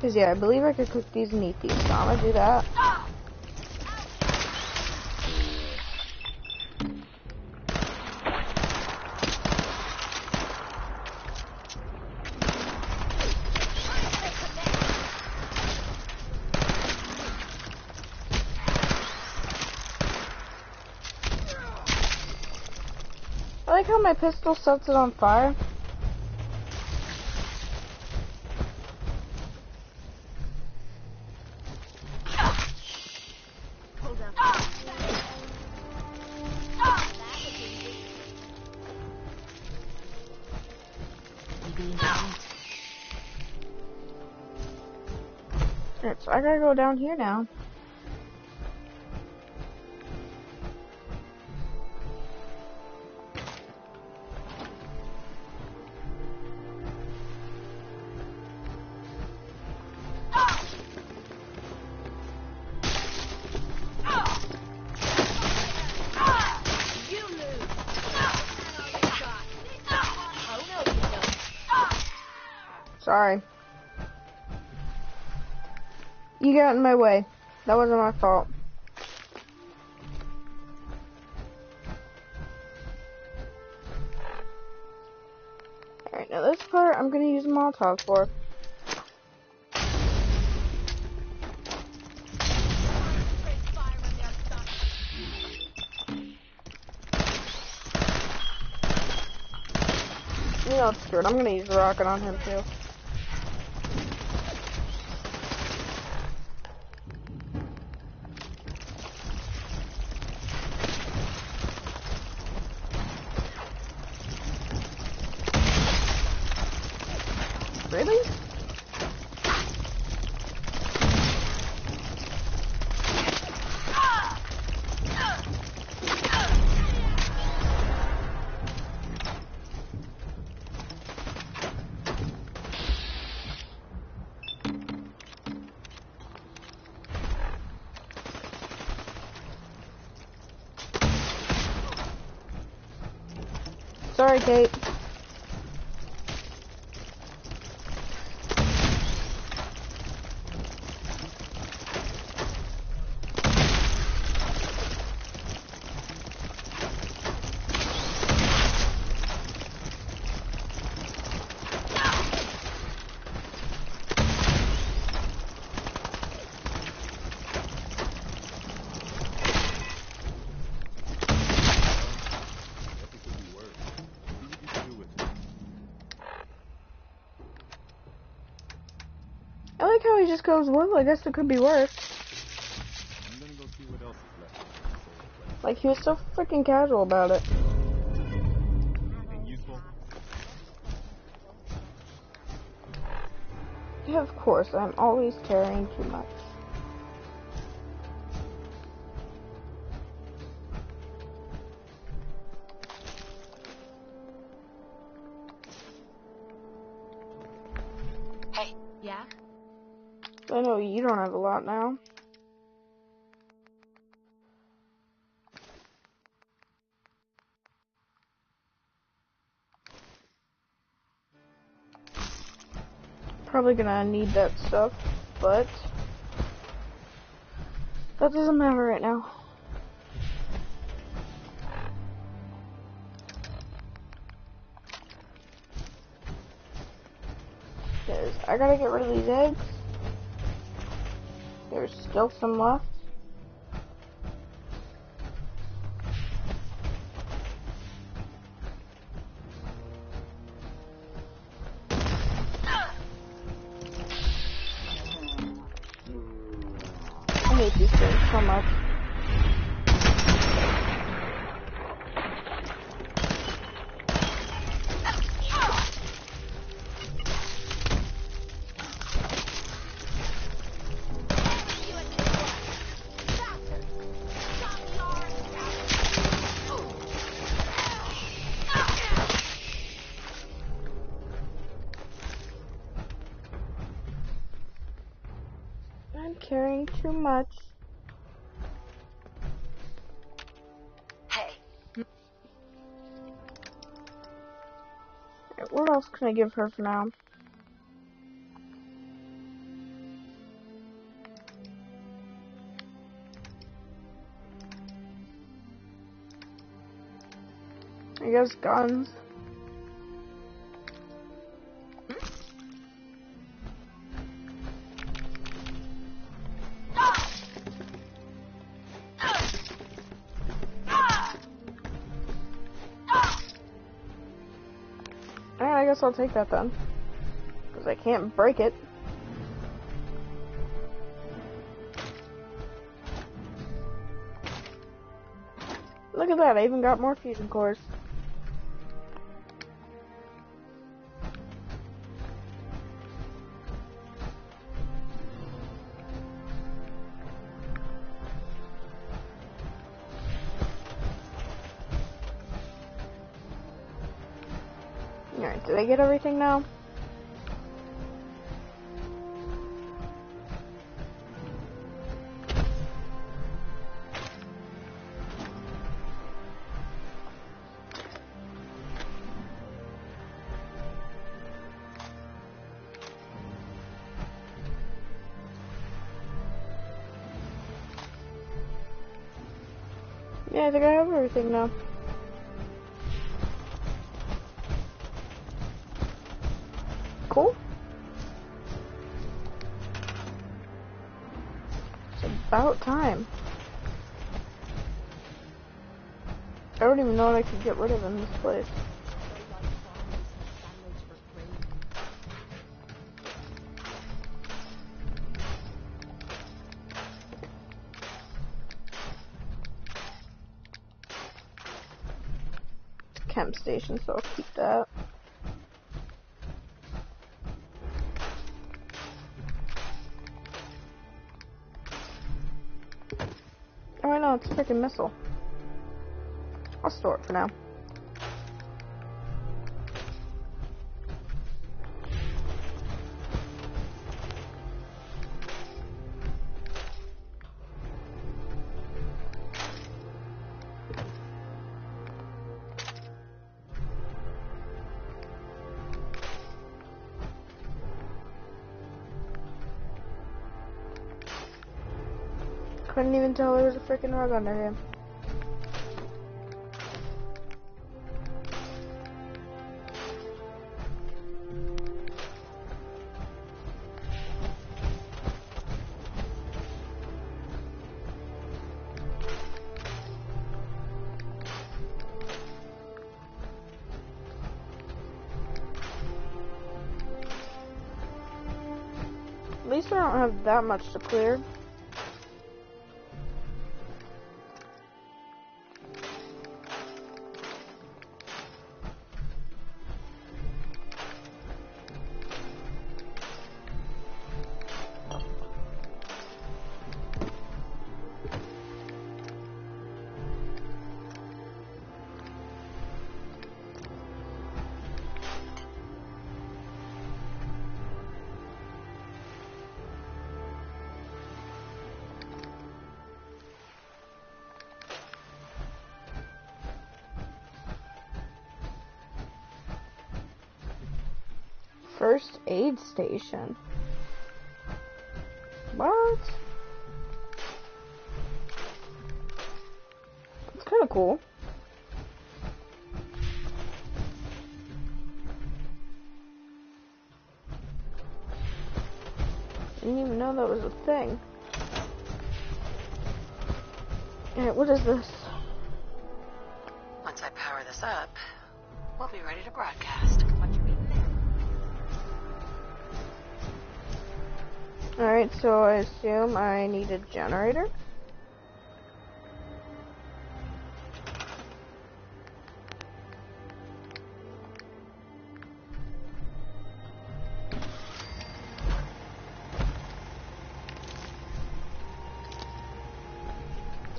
Cause yeah, I believe I could cook these and eat these, so I'm gonna do that. I like how my pistol sets it on fire. Alright, so I gotta go down here now. Sorry. You got in my way. That wasn't my fault. Alright, now this part I'm gonna use Molotov for. You know, screw it. I'm gonna use a rocket on him too. Really? Sorry, Kate. I like how he just goes, well, I guess it could be worse. I'm gonna go see what else is left. Like, he was so freaking casual about it. Anything useful? Yeah, of course, I'm always carrying too much. Hey. Yeah? I know you don't have a lot now. Probably gonna need that stuff, but that doesn't matter right now. Because I gotta get rid of these eggs. There's still some left. I hate these things so much. carrying too much. Hey. What else can I give her for now? I guess guns. I guess I'll take that then. Because I can't break it. Look at that, I even got more fusion cores. Alright, did I get everything now? Yeah, I think I have everything now. Cool. It's about time. I don't even know what I could get rid of in this place. Chem station, so I'll keep that. Oh, I know, it's a freaking missile. I'll store it for now. Couldn't even tell there was a freaking rug under him. At least I don't have that much to clear. First aid station. What? That's kind of cool. I didn't even know that was a thing. Alright, what is this? Once I power this up, we'll be ready to broadcast. Alright, so I assume I need a generator.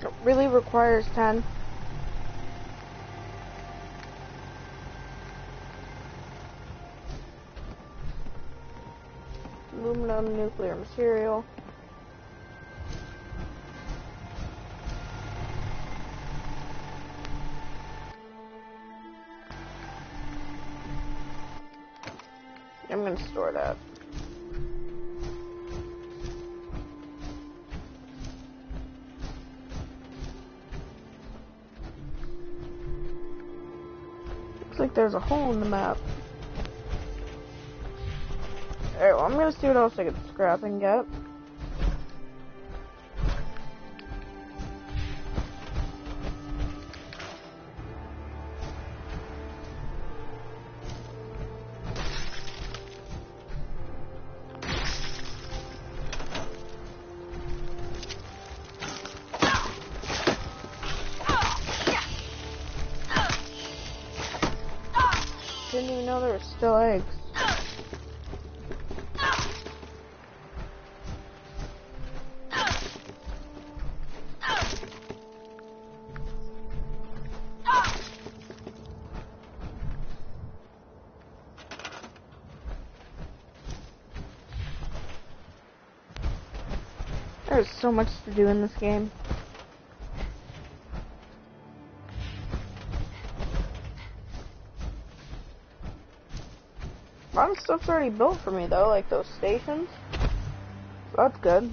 It really requires 10. Aluminum, nuclear material. I'm gonna store that. Looks like there's a hole in the map. Alright, well, I'm gonna see what else I can scrap and get. Didn't even know there were still eggs. There's so much to do in this game. A lot of stuff's already built for me though, like those stations. So that's good.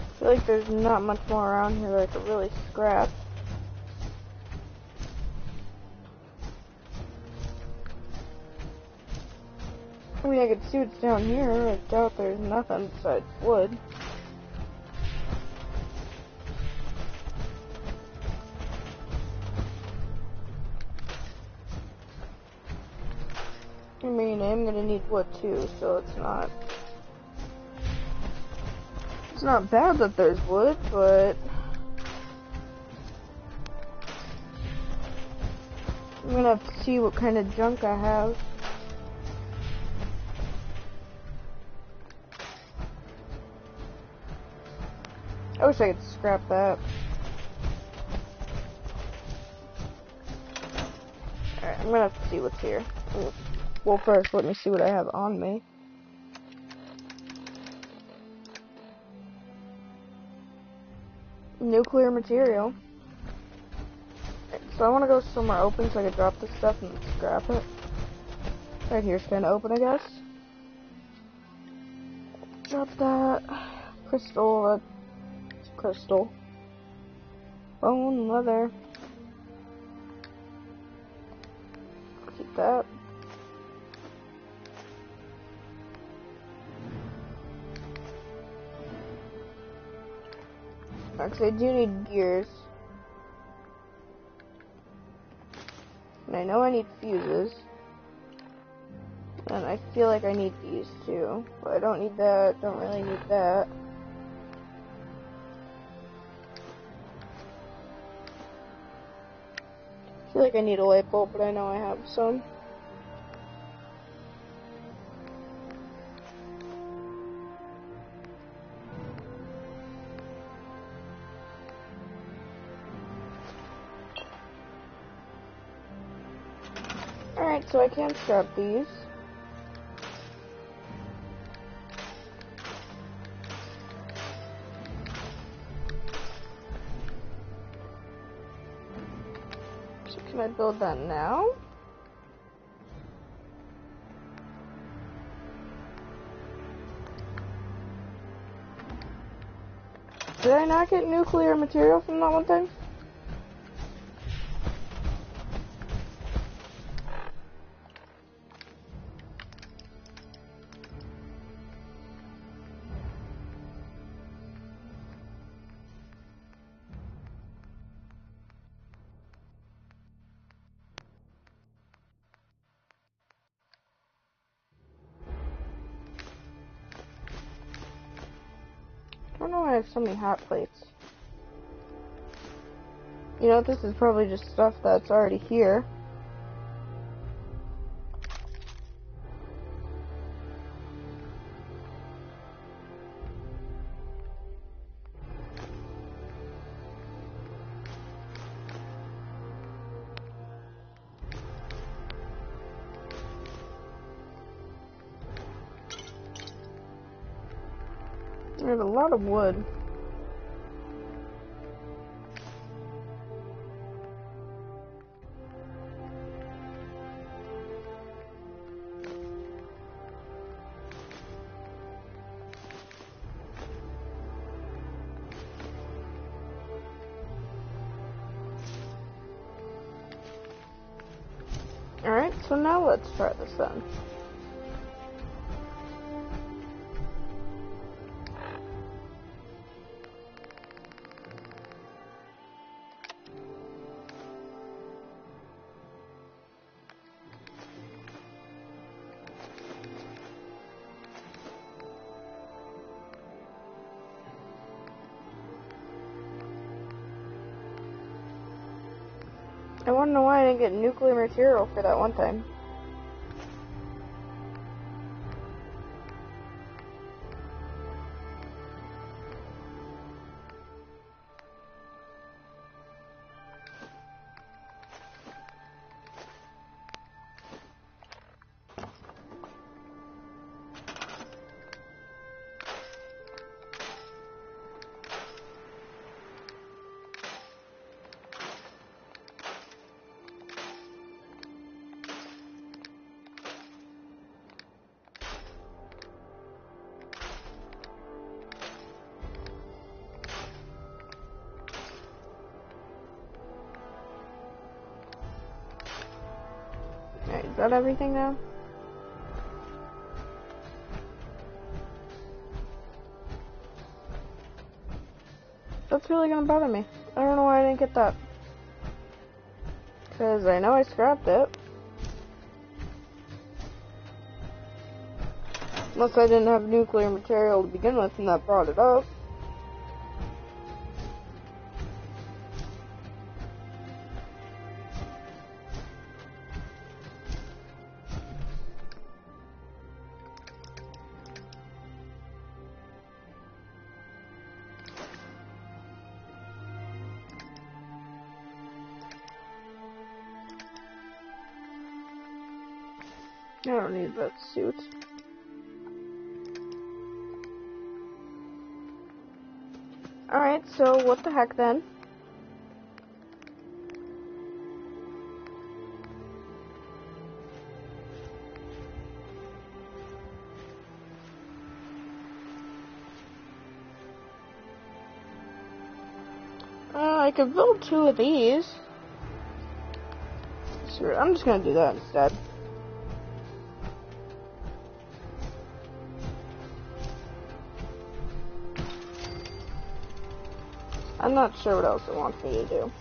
I feel like there's not much more around here that I could really scrap. I mean, I could see what's down here. I doubt there's nothing besides wood. I mean, I'm gonna need wood too, so it's not bad that there's wood, but I'm gonna have to see what kind of junk I have. I wish I could scrap that. Alright, I'm gonna have to see what's here. Well, first, let me see what I have on me. Nuclear material. So I want to go somewhere open so I can drop this stuff and scrap it. Right here's kind of open, I guess. Drop that. Crystal. Crystal. Bone, leather. Keep that. Actually, I do need gears. And I know I need fuses. And I feel like I need these too. But I don't need that, don't really need that. I feel like I need a light bulb, but I know I have some. Alright, so I can scrap these. So can I build that now? Did I not get nuclear material from that one thing? I don't know why I have so many hot plates. You know, this is probably just stuff that's already here. There's a lot of wood. So now let's try this then. I want to know why I didn't get nuclear material for that one time. Alright, is that everything now? That's really gonna bother me. I don't know why I didn't get that. Because I know I scrapped it. Unless I didn't have nuclear material to begin with and that brought it up. I don't need that suit. Alright, so what the heck then? I could build 2 of these. Screw it, I'm just gonna do that instead. I'm not sure what else it wants me to do.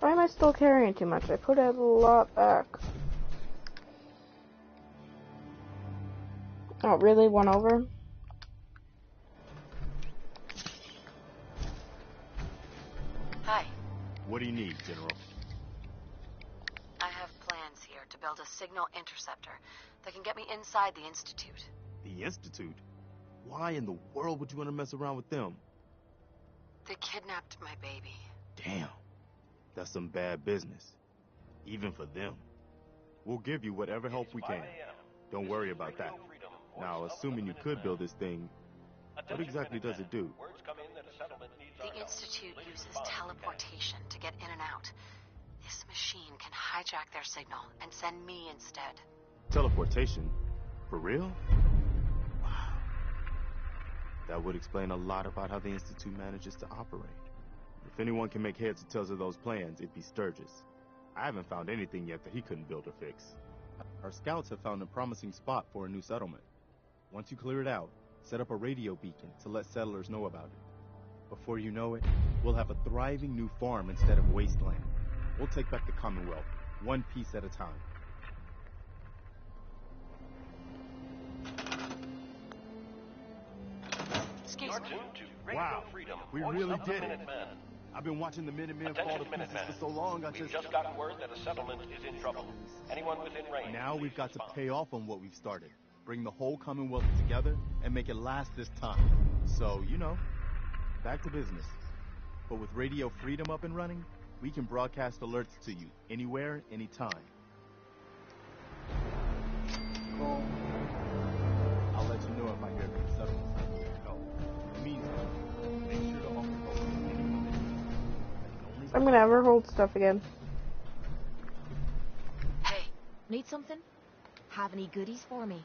Why am I still carrying too much? I put a lot back. Oh, really? 1 over? Hi. What do you need, General? I have plans here to build a signal interceptor that can get me inside the Institute. The Institute? Why in the world would you want to mess around with them? They kidnapped my baby. Damn. That's some bad business. Even for them. We'll give you whatever help we can. Don't worry about that. Now, assuming you could build this thing, what exactly does it do? The Institute uses teleportation to get in and out. This machine can hijack their signal and send me instead. Teleportation? For real? Wow. That would explain a lot about how the Institute manages to operate. If anyone can make heads or tails of those plans, it'd be Sturgis. I haven't found anything yet that he couldn't build or fix. Our scouts have found a promising spot for a new settlement. Once you clear it out, set up a radio beacon to let settlers know about it. Before you know it, we'll have a thriving new farm instead of wasteland. We'll take back the Commonwealth, one piece at a time. Excuse me. Wow, we really did it. I've been watching the Minutemen fall to pieces for so long, We've just gotten word that a settlement is in trouble. Anyone within range. Now we've got to pay off on what we've started. Bring the whole Commonwealth together and make it last this time. So, you know, back to business. But with Radio Freedom up and running, we can broadcast alerts to you anywhere, anytime. Cool. I'll let you know if I hear of any settlements that need help. I'm gonna have her hold stuff again. Hey, need something? Have any goodies for me?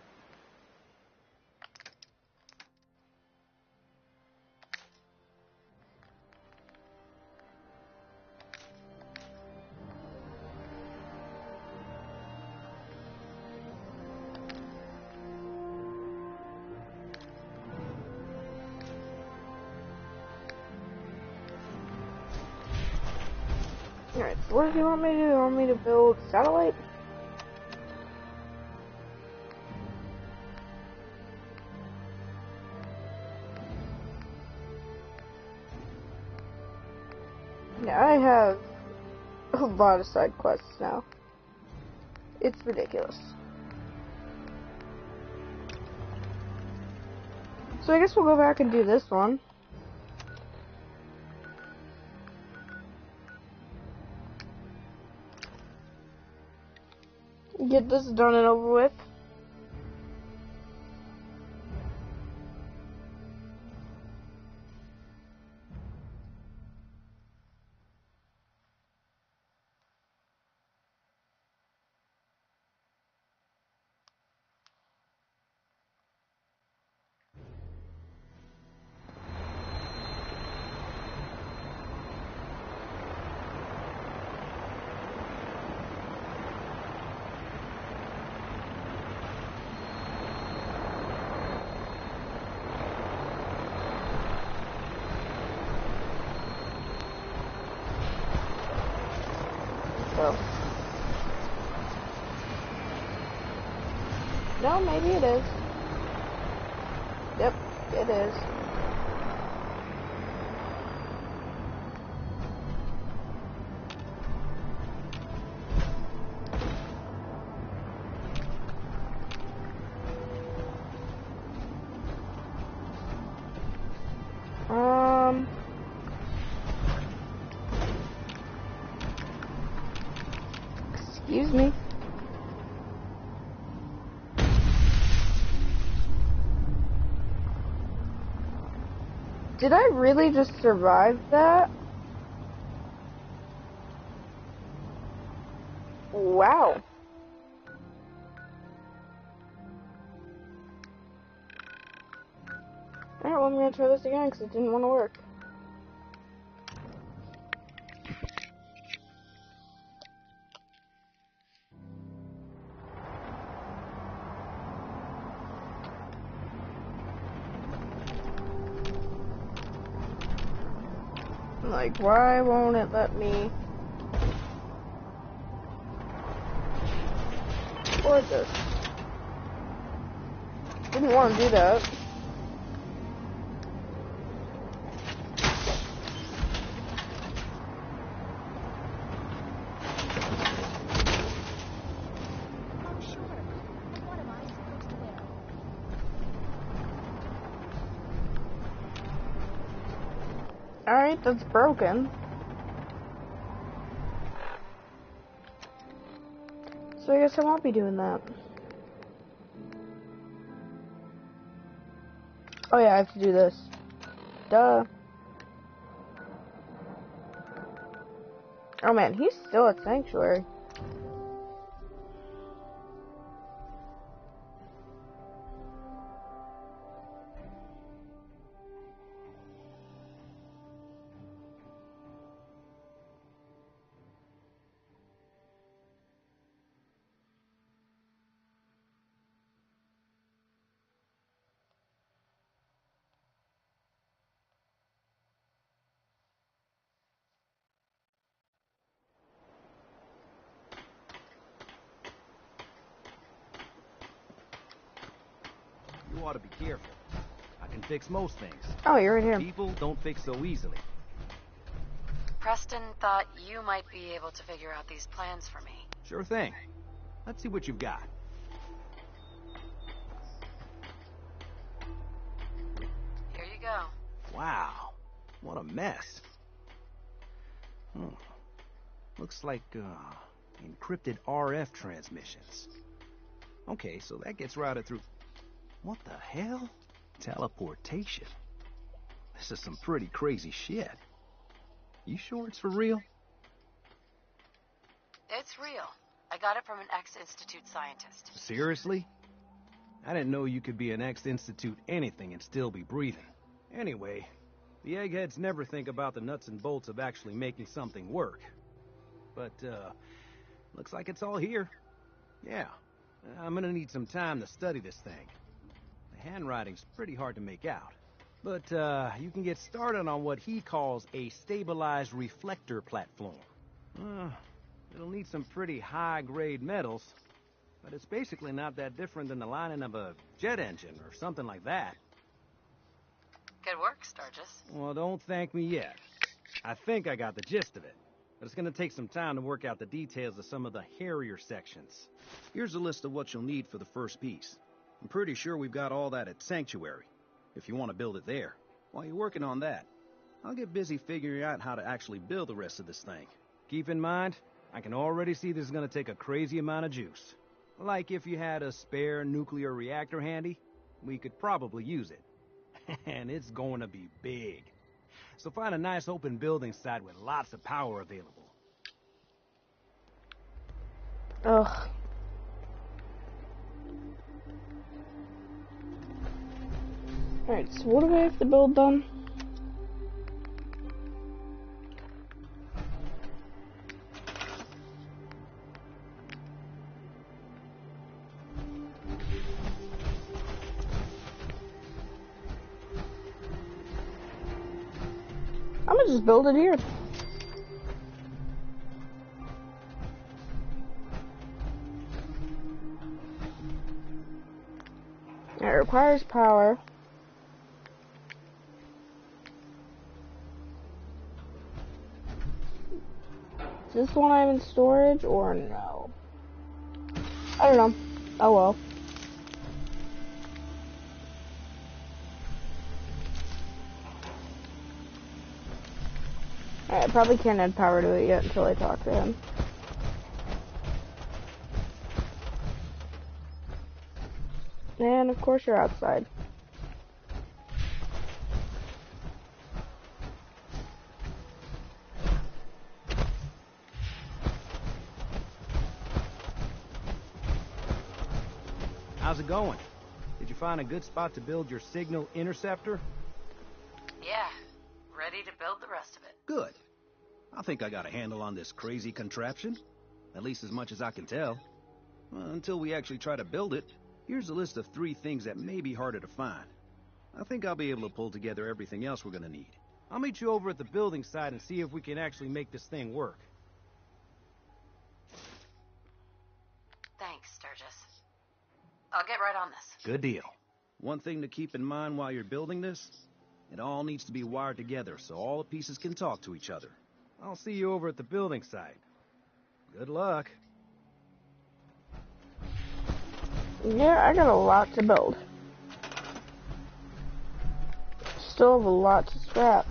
Alright, so what do you want me to do? You want me to build satellite? Yeah, I have a lot of side quests now. It's ridiculous. So I guess we'll go back and do this one. Get this done and over with. So. No, maybe it is. Yep, it is. Excuse me. Did I really just survive that? Wow. Alright, well, I'm gonna try this again because it didn't want to work. Like, why won't it let me board this? Didn't want to do that. Alright, that's broken. So I guess I won't be doing that. Oh yeah, I have to do this. Duh. Oh man, he's still at Sanctuary. You ought to be careful. I can fix most things. Oh, you're right here. People don't fix so easily. Preston thought you might be able to figure out these plans for me. Sure thing. Let's see what you've got. Here you go. Wow. What a mess. Looks like, encrypted RF transmissions. Okay, so that gets routed through... What the hell? Teleportation. This is some pretty crazy shit. You sure it's for real? It's real. I got it from an ex-Institute scientist. Seriously? I didn't know you could be an ex-Institute anything and still be breathing. Anyway, the eggheads never think about the nuts and bolts of actually making something work. But, looks like it's all here. Yeah, I'm gonna need some time to study this thing. The handwriting's pretty hard to make out. But, you can get started on what he calls a stabilized reflector platform. It'll need some pretty high-grade metals, but it's basically not that different than the lining of a jet engine or something like that. Good work, Sturgis. Well, don't thank me yet. I think I got the gist of it, but it's gonna take some time to work out the details of some of the hairier sections. Here's a list of what you'll need for the first piece. I'm pretty sure we've got all that at Sanctuary, if you want to build it there. While you're working on that, I'll get busy figuring out how to actually build the rest of this thing. Keep in mind, I can already see this is gonna take a crazy amount of juice. Like if you had a spare nuclear reactor handy, we could probably use it. And it's going to be big. So find a nice open building site with lots of power available. Ugh. Alright, so what do I have to build then? I'm gonna just build it here. It requires power. Is this one I have in storage or no? I don't know. Oh well. I probably can't add power to it yet until I talk to him. And of course you're outside. How's it going? Did you find a good spot to build your signal interceptor? Yeah, ready to build the rest of it. Good. I think I got a handle on this crazy contraption. At least as much as I can tell. Until we actually try to build it, here's a list of 3 things that may be harder to find. I think I'll be able to pull together everything else we're gonna need. I'll meet you over at the building site and see if we can actually make this thing work. Thanks, Sturgis. I'll get right on this. Good deal. One thing to keep in mind while you're building this, it all needs to be wired together so all the pieces can talk to each other. I'll see you over at the building site. Good luck. Yeah, I got a lot to build. Still have a lot to scrap.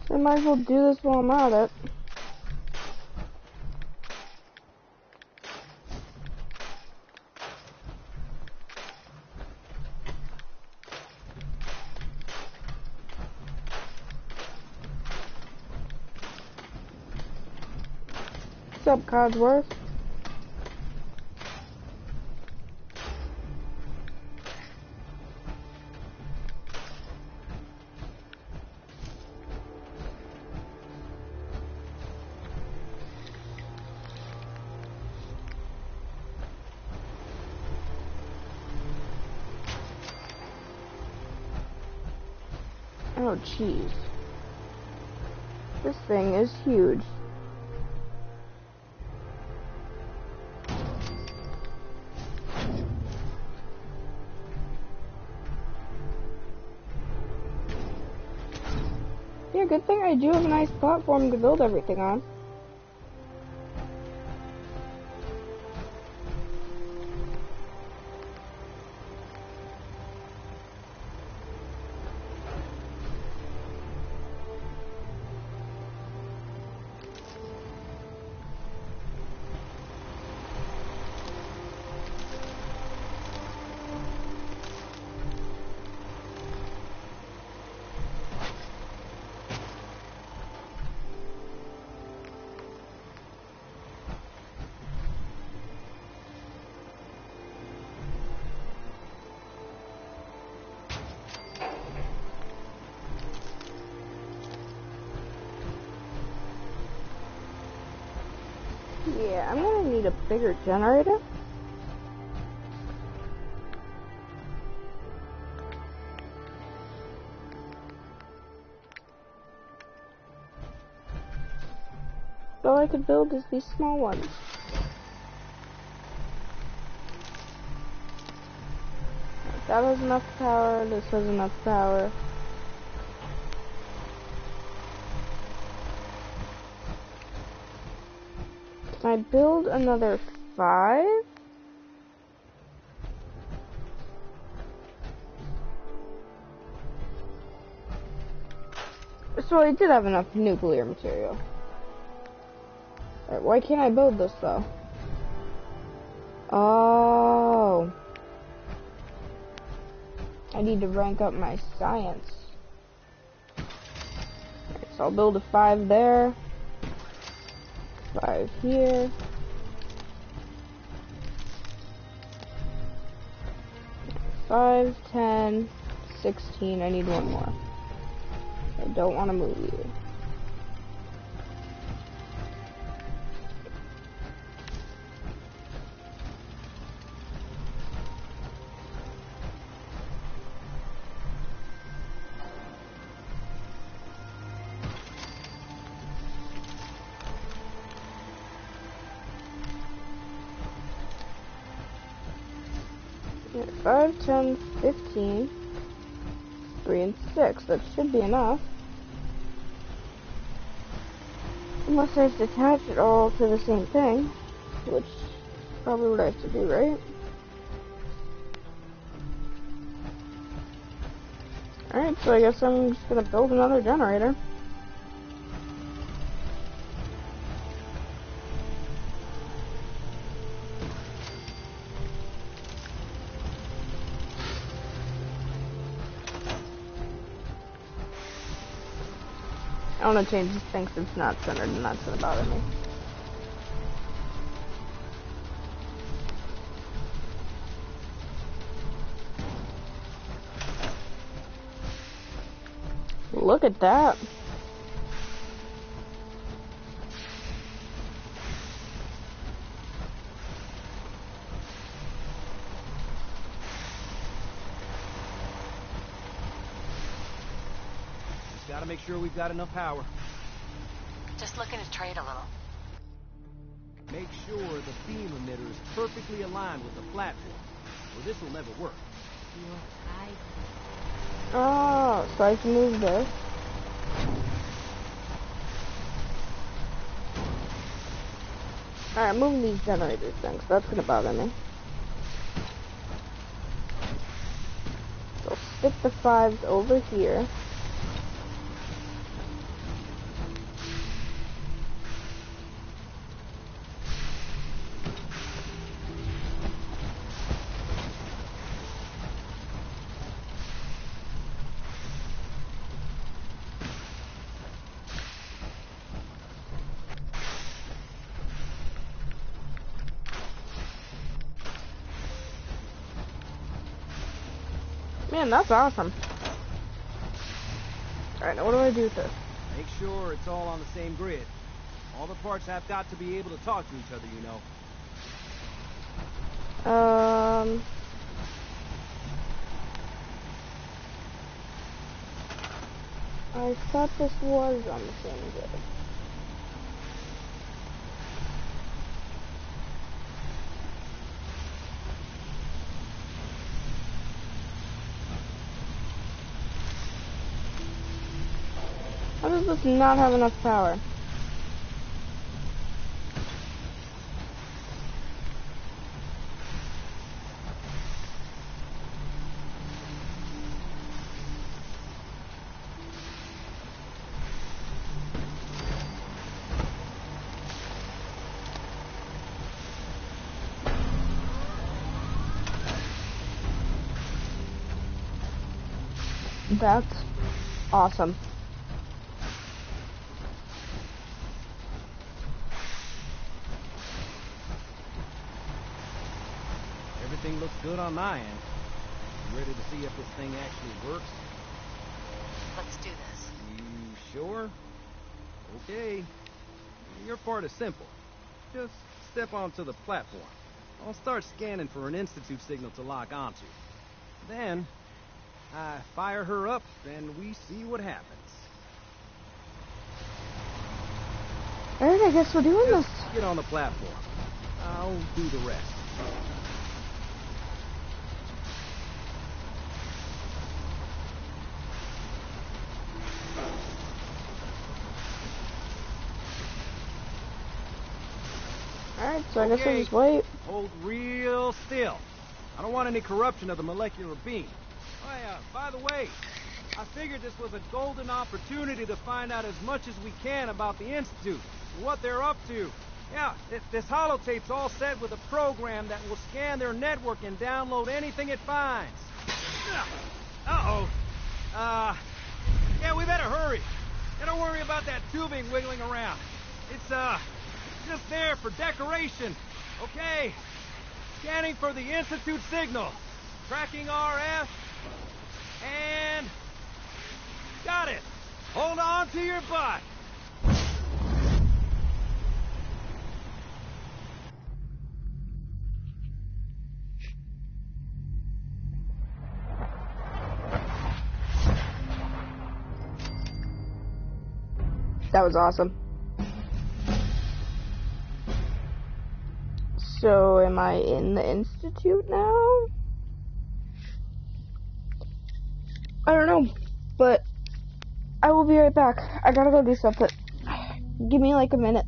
So I might as well do this while I'm at it. What's up, Codsworth? Oh, jeez. This thing is huge. Yeah, good thing I do have a nice platform to build everything on. Yeah, I'm gonna need a bigger generator. All I could build is these small ones. That has enough power, this has enough power. Can I build another 5? So I did have enough nuclear material. Right, why can't I build this though? Oh. I need to rank up my science. Right, so I'll build a 5 there. 5 here. 5, 10, 16. I need one more. I don't want to move you. Yeah, 5, 10, 15, 3 and 6. That should be enough. Unless I have to attach it all to the same thing, which is probably what I have to do, right? Alright, so I guess I'm just gonna build another generator. I want to change this thing since it's not centered and that's gonna bother me. Look at that. Just gotta make sure we've got enough power. Just looking to trade a little. Make sure the beam emitter is perfectly aligned with the platform, or this will never work. Oh, so I can move this. Alright, I'm moving these generators then, 'cause that's gonna bother me. So stick the 5s over here. Man, that's awesome. Alright, now what do I do with this? Make sure it's all on the same grid. All the parts have got to be able to talk to each other, you know. I thought this was on the same grid. How does this not have enough power? That's awesome. Everything looks good on my end. You ready to see if this thing actually works? Let's do this. You sure? Okay. Your part is simple. just step onto the platform. I'll start scanning for an Institute signal to lock onto. Then, I fire her up, and we see what happens. Alright, I guess we're doing this. Get on the platform. I'll do the rest. Alright, so I guess we'll just wait. Hold real still. I don't want any corruption of the molecular beam. Oh yeah, by the way, I figured this was a golden opportunity to find out as much as we can about the Institute, and what they're up to. Yeah, this holotape's all set with a program that will scan their network and download anything it finds. Uh-oh. Yeah, we better hurry. And don't worry about that tubing wiggling around. It's, just there for decoration. Okay. Scanning for the Institute signal. Tracking RF. And... got it. Hold on to your butt. That was awesome. So, am I in the Institute now? I don't know, but I will be right back. I gotta go do something. Give me like a minute.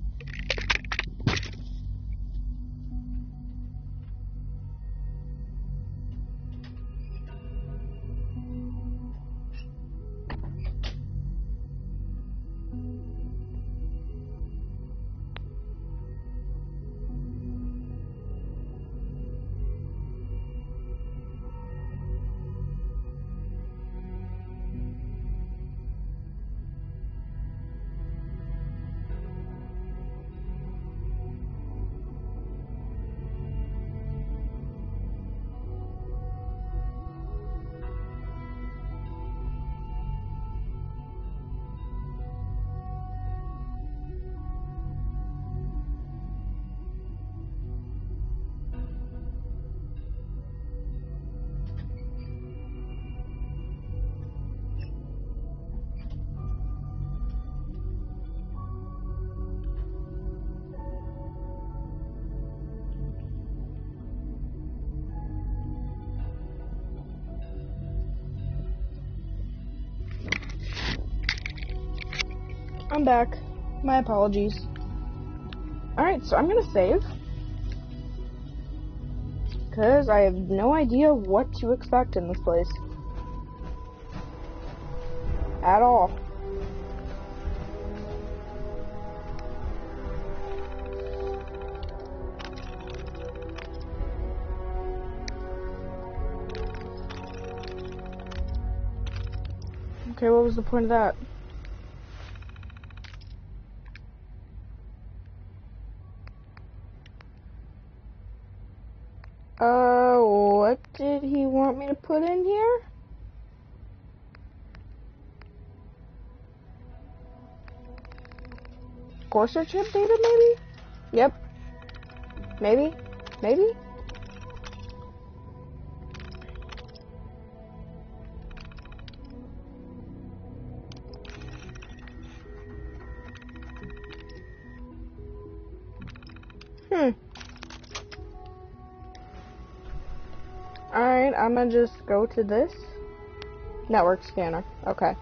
I'm back. My apologies. Alright, so I'm gonna save. Because I have no idea what to expect in this place. At all. Okay, what was the point of that? What did he want me to put in here? Courser chip data, maybe? Yep. Maybe? Maybe? Alright, I'm gonna just go to this. Network scanner. Okay.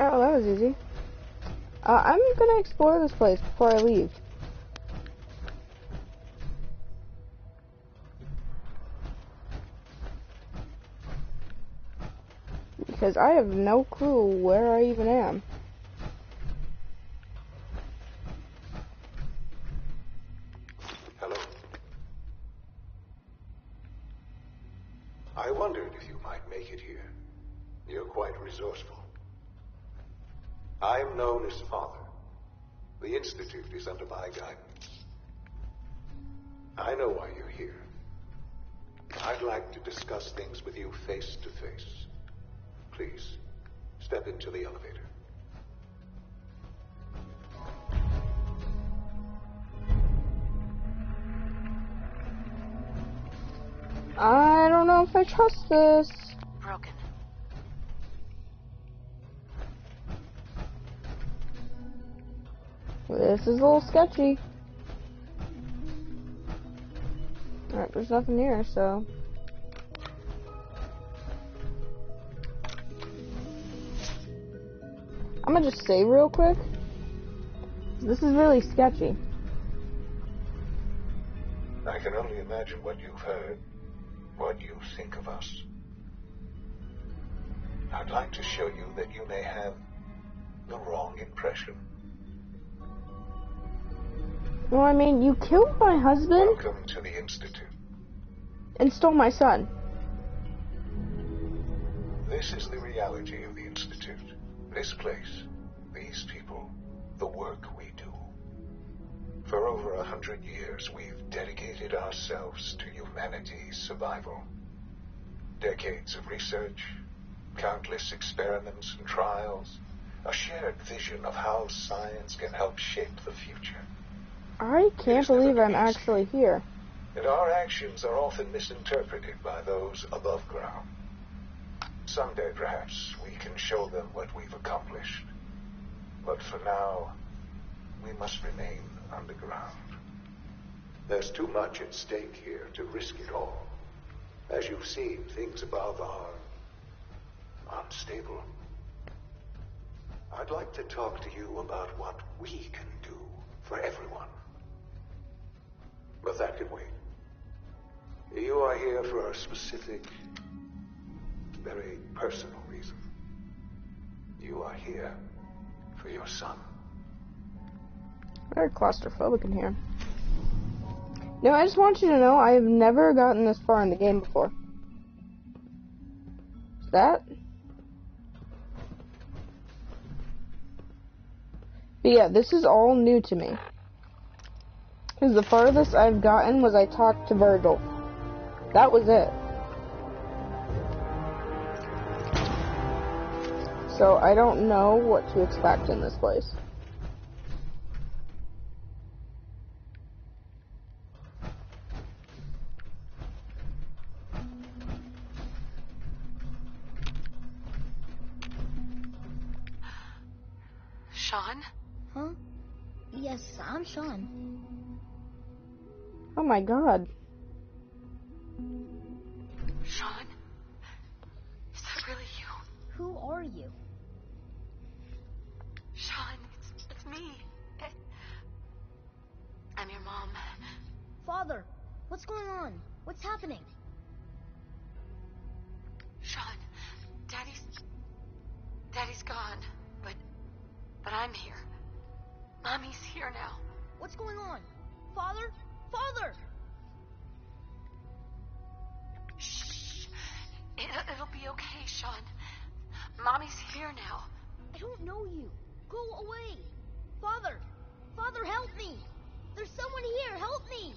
Oh, that was easy. I'm gonna explore this place before I leave. Because I have no clue where I even am. Hello? I wondered if you might make it here. You're quite resourceful. I am known as Father. The Institute is under my guidance. I know why you're here. I'd like to discuss things with you face to face. Please, step into the elevator. I don't know if I trust this. Broken. This is a little sketchy. Alright, there's nothing here, so... I'm gonna just save real quick. This is really sketchy. I can only imagine what you've heard, what you think of us. I'd like to show you that you may have the wrong impression. Well, I mean, you killed my husband Welcome to the Institute. and stole my son. This is the reality of the Institute. This place, these people, the work we do. For over 100 years, we've dedicated ourselves to humanity's survival. Decades of research, countless experiments and trials, a shared vision of how science can help shape the future. I can't believe I'm actually here. And our actions are often misinterpreted by those above ground. Someday, perhaps, we can show them what we've accomplished. But for now, we must remain underground. There's too much at stake here to risk it all. As you've seen, things above are unstable. I'd like to talk to you about what we can do for everyone. But that can wait. You are here for a specific, very personal reason. You are here for your son. Very claustrophobic in here. No, I just want you to know I have never gotten this far in the game before. Is that? But yeah, this is all new to me. Because the farthest I've gotten was I talked to Virgil. That was it. So I don't know what to expect in this place. Sean? Huh? Yes, I'm Sean. Oh my god. Sean? Is that really you? Who are you? Sean, it's me. I'm your mom. Father, what's going on? What's happening? Sean, Daddy's gone, but I'm here. Mommy's here now. What's going on? Father? Father! Shh. It'll be okay, Sean. Mommy's here now. I don't know you. Go away. Father! Father, help me! There's someone here. Help me!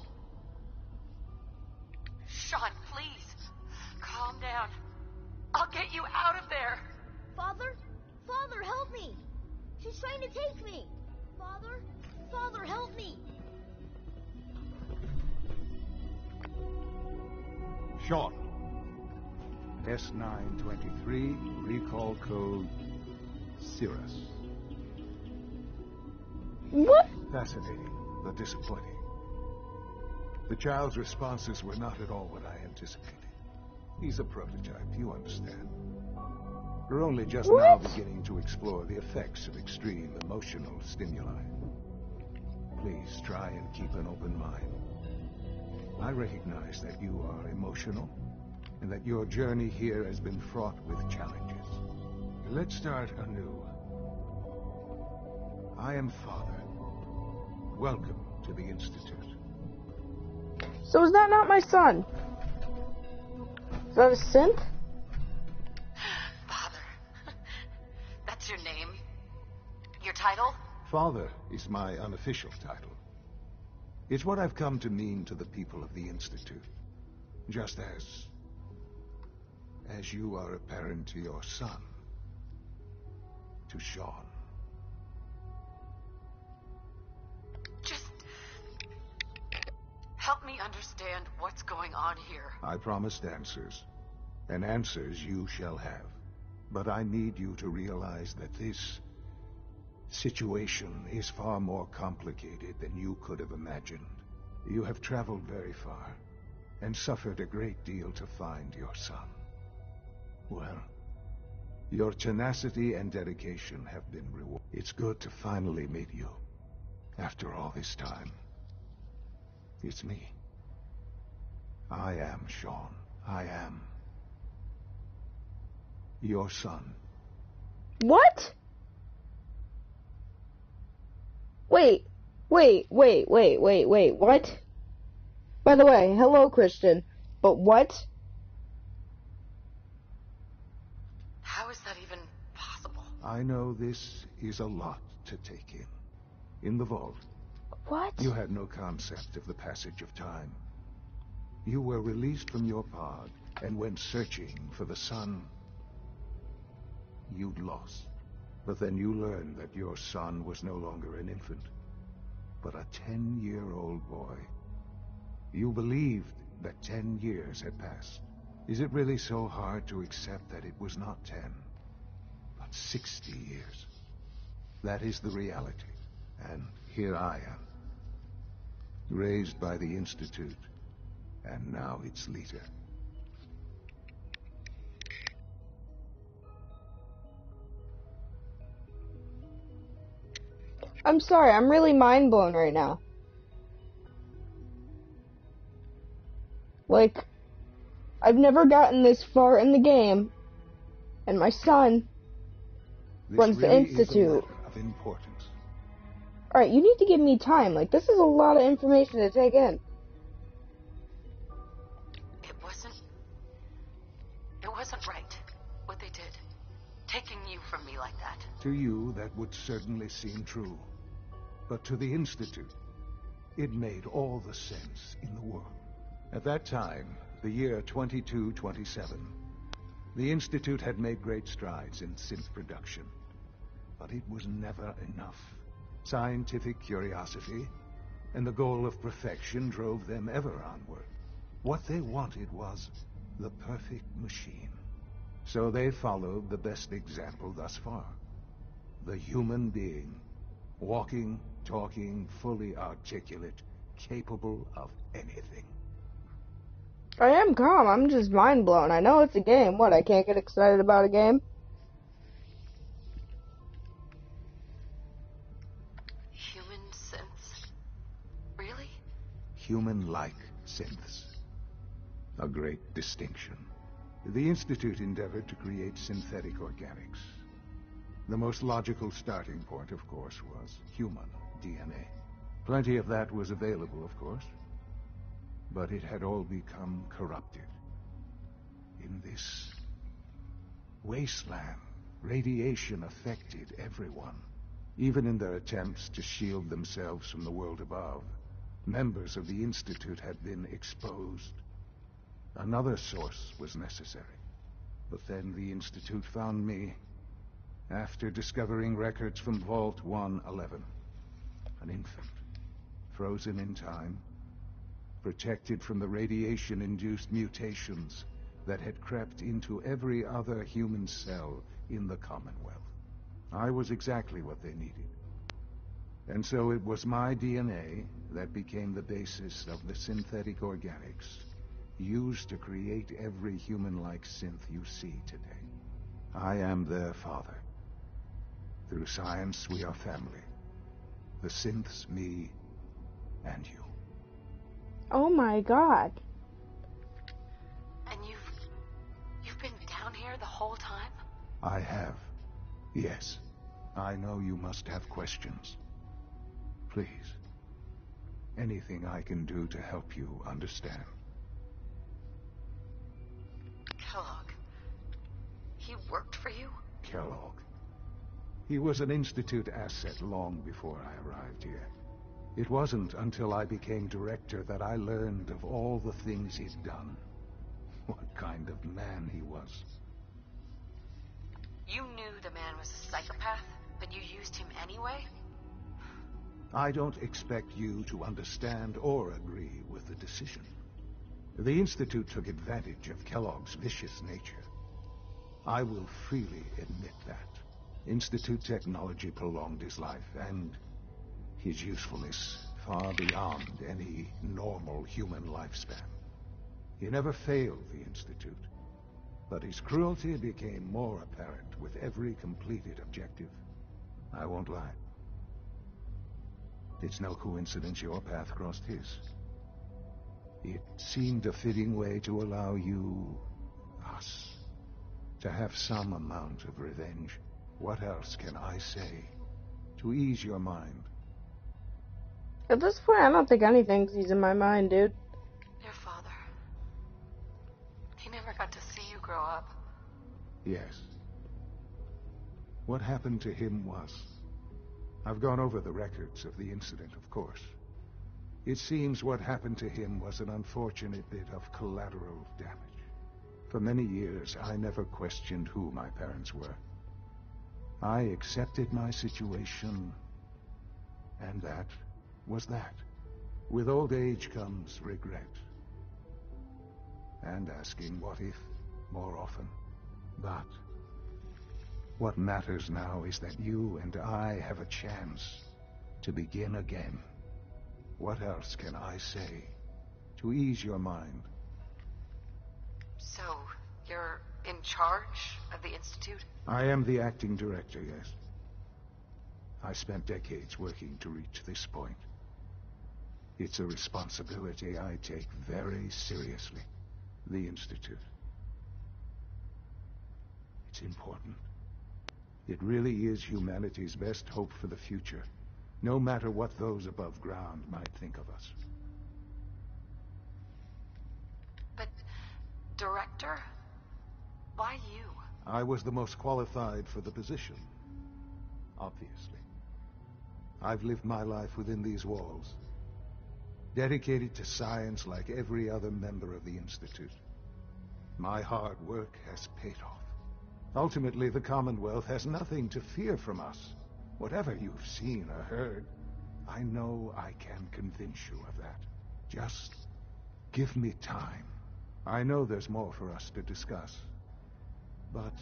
Sean, please. Calm down. I'll get you out of there. Father? Father, help me! She's trying to take me! Father? Father, help me! Sean. S923, recall code Cirrus. What? Fascinating, but disappointing. The child's responses were not at all what I anticipated. He's a prototype, you understand. We're only just now beginning to explore the effects of extreme emotional stimuli. Please try and keep an open mind. I recognize that you are emotional, and that your journey here has been fraught with challenges. Let's start anew. I am Father. Welcome to the Institute. So is that not my son? Is that a synth? Father. That's your name? Your title? Father is my unofficial title. It's what I've come to mean to the people of the Institute. Just as you are a parent to your son. To Sean. Just help me understand what's going on here. I promised answers, and answers you shall have. But I need you to realize that this situation is far more complicated than you could have imagined. You have traveled very far, and suffered a great deal to find your son. Well, your tenacity and dedication have been rewarded. It's good to finally meet you. After all this time. It's me. I am Sean. I am your son. What? Wait, what? By the way, hello, Christian. But what? How is that even possible? I know this is a lot to take in. In the vault, what? You had no concept of the passage of time. You were released from your pod and went searching for the son you'd lost. But then you learned that your son was no longer an infant, but a 10-year-old boy. You believed that 10 years had passed. Is it really so hard to accept that it was not 10, but 60 years? That is the reality. And here I am, raised by the Institute, and now its leader. I'm sorry, I'm really mind blown right now. Like, I've never gotten this far in the game, and my son runs the Institute. Is a matter of importance. Alright, you need to give me time. Like, this is a lot of information to take in. It wasn't right, what they did. Taking you from me like that. To you, that would certainly seem true. But to the Institute, it made all the sense in the world. At that time, the year 2227, the Institute had made great strides in synth production. But it was never enough. Scientific curiosity and the goal of perfection drove them ever onward. What they wanted was the perfect machine. So they followed the best example thus far. The human being. Walking, talking, fully articulate, capable of anything. I am calm, I'm just mind blown. I know it's a game. What, I can't get excited about a game? Human synths? Really? Human-like synths. A great distinction. The Institute endeavored to create synthetic organics. The most logical starting point, of course, was human DNA. Plenty of that was available, of course. But it had all become corrupted. In this wasteland, radiation affected everyone. Even in their attempts to shield themselves from the world above, members of the Institute had been exposed. Another source was necessary. But then the Institute found me after discovering records from Vault 111. An infant, frozen in time, protected from the radiation-induced mutations that had crept into every other human cell in the Commonwealth. I was exactly what they needed. And so it was my DNA that became the basis of the synthetic organics used to create every human-like synth you see today. I am their father. Through science, we are family. The synths, me, and you. Oh my god. And you've been down here the whole time? I have. Yes. I know you must have questions. Please. Anything I can do to help you understand. for you? Kellogg. He was an Institute asset long before I arrived here. It wasn't until I became director that I learned of all the things he'd done. What kind of man he was. You knew the man was a psychopath, but you used him anyway? I don't expect you to understand or agree with the decision. The Institute took advantage of Kellogg's vicious nature. I will freely admit that. Institute technology prolonged his life, and his usefulness far beyond any normal human lifespan. He never failed the Institute, but his cruelty became more apparent with every completed objective. I won't lie. It's no coincidence your path crossed his. It seemed a fitting way to allow you, us, to have some amount of revenge. What else can I say to ease your mind? At this point, I don't think anything's easing my mind, dude. Your father. He never got to see you grow up. Yes. What happened to him was... I've gone over the records of the incident, of course. It seems what happened to him was an unfortunate bit of collateral damage. For many years, I never questioned who my parents were. I accepted my situation, and that was that. With old age comes regret. And asking what if more often. But what matters now is that you and I have a chance to begin again. What else can I say to ease your mind? So, you're in charge of the Institute? I am the acting director, yes. I spent decades working to reach this point. It's a responsibility I take very seriously. The Institute. It's important. It really is humanity's best hope for the future, no matter what those above ground might think of us. But, Director? Why you? I was the most qualified for the position, obviously. I've lived my life within these walls, dedicated to science like every other member of the Institute. My hard work has paid off. Ultimately, the Commonwealth has nothing to fear from us. Whatever you've seen or heard, I know I can convince you of that. Just give me time. I know there's more for us to discuss. But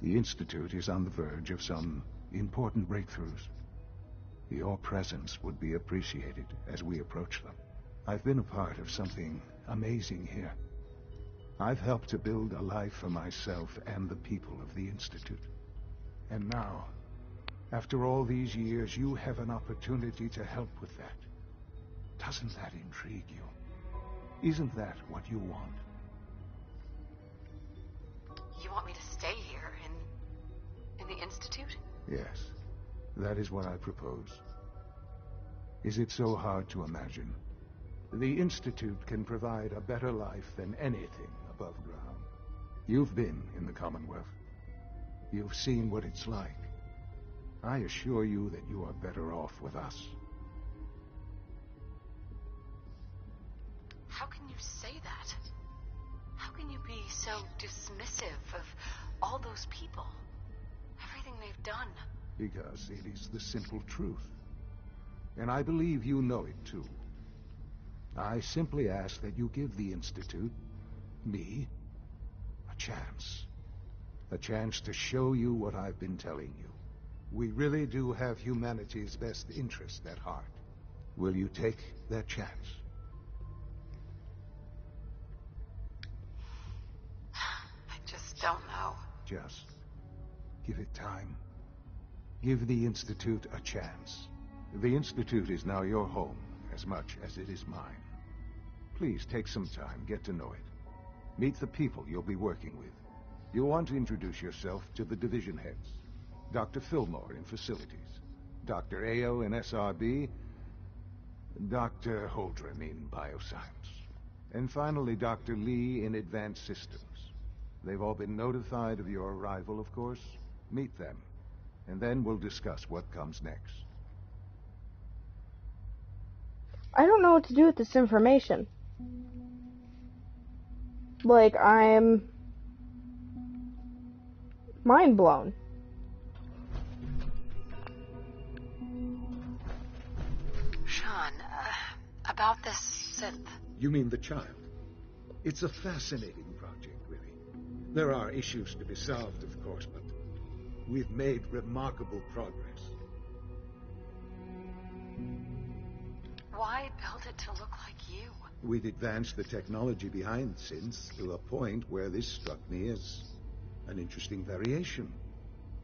the Institute is on the verge of some important breakthroughs. Your presence would be appreciated as we approach them. I've been a part of something amazing here. I've helped to build a life for myself and the people of the Institute. And now, after all these years, you have an opportunity to help with that. Doesn't that intrigue you? Isn't that what you want? You want me to stay here in the Institute? Yes, that is what I propose. Is it so hard to imagine? The Institute can provide a better life than anything above ground. You've been in the Commonwealth. You've seen what it's like. I assure you that you are better off with us. How can you say that? How can you be so dismissive of all those people? Everything they've done? Because it is the simple truth. And I believe you know it too. I simply ask that you give the Institute, me, a chance. A chance to show you what I've been telling you. We really do have humanity's best interest at heart. Will you take that chance? I just don't know. Just give it time. Give the Institute a chance. The Institute is now your home as much as it is mine. Please take some time, get to know it. Meet the people you'll be working with. You'll want to introduce yourself to the division heads. Dr. Fillmore in facilities, Dr. Ayo in SRB, Dr. Holdren in bioscience, and finally Dr. Lee in advanced systems. They've all been notified of your arrival, of course. Meet them, and then we'll discuss what comes next. I don't know what to do with this information. Like, I'm mind blown. Sean, about this synth. You mean the child? It's a fascinating project, really. There are issues to be solved, of course, but we've made remarkable progress. Why build it to look like you? We'd advanced the technology behind synths to a point where this struck me as an interesting variation.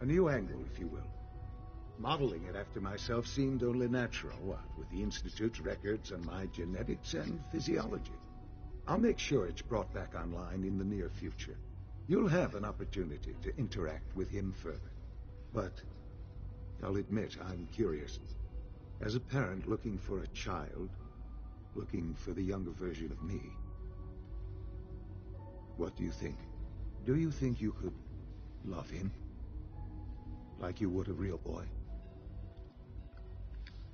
A new angle, if you will. Modeling it after myself seemed only natural, what with the Institute's records on my genetics and physiology. I'll make sure it's brought back online in the near future. You'll have an opportunity to interact with him further. But I'll admit I'm curious. As a parent looking for a child, looking for the younger version of me, what do you think? Do you think you could love him? Like you would a real boy?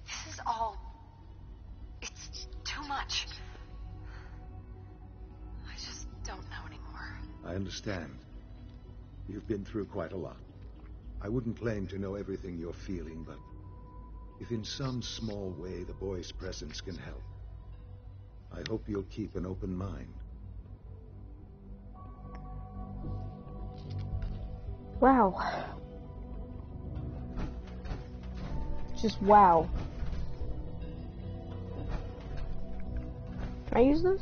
This is all... it's too much. I just don't know anymore. I understand. You've been through quite a lot. I wouldn't claim to know everything you're feeling, but if in some small way the boy's presence can help, I hope you'll keep an open mind. Wow. Just wow. Can I use this?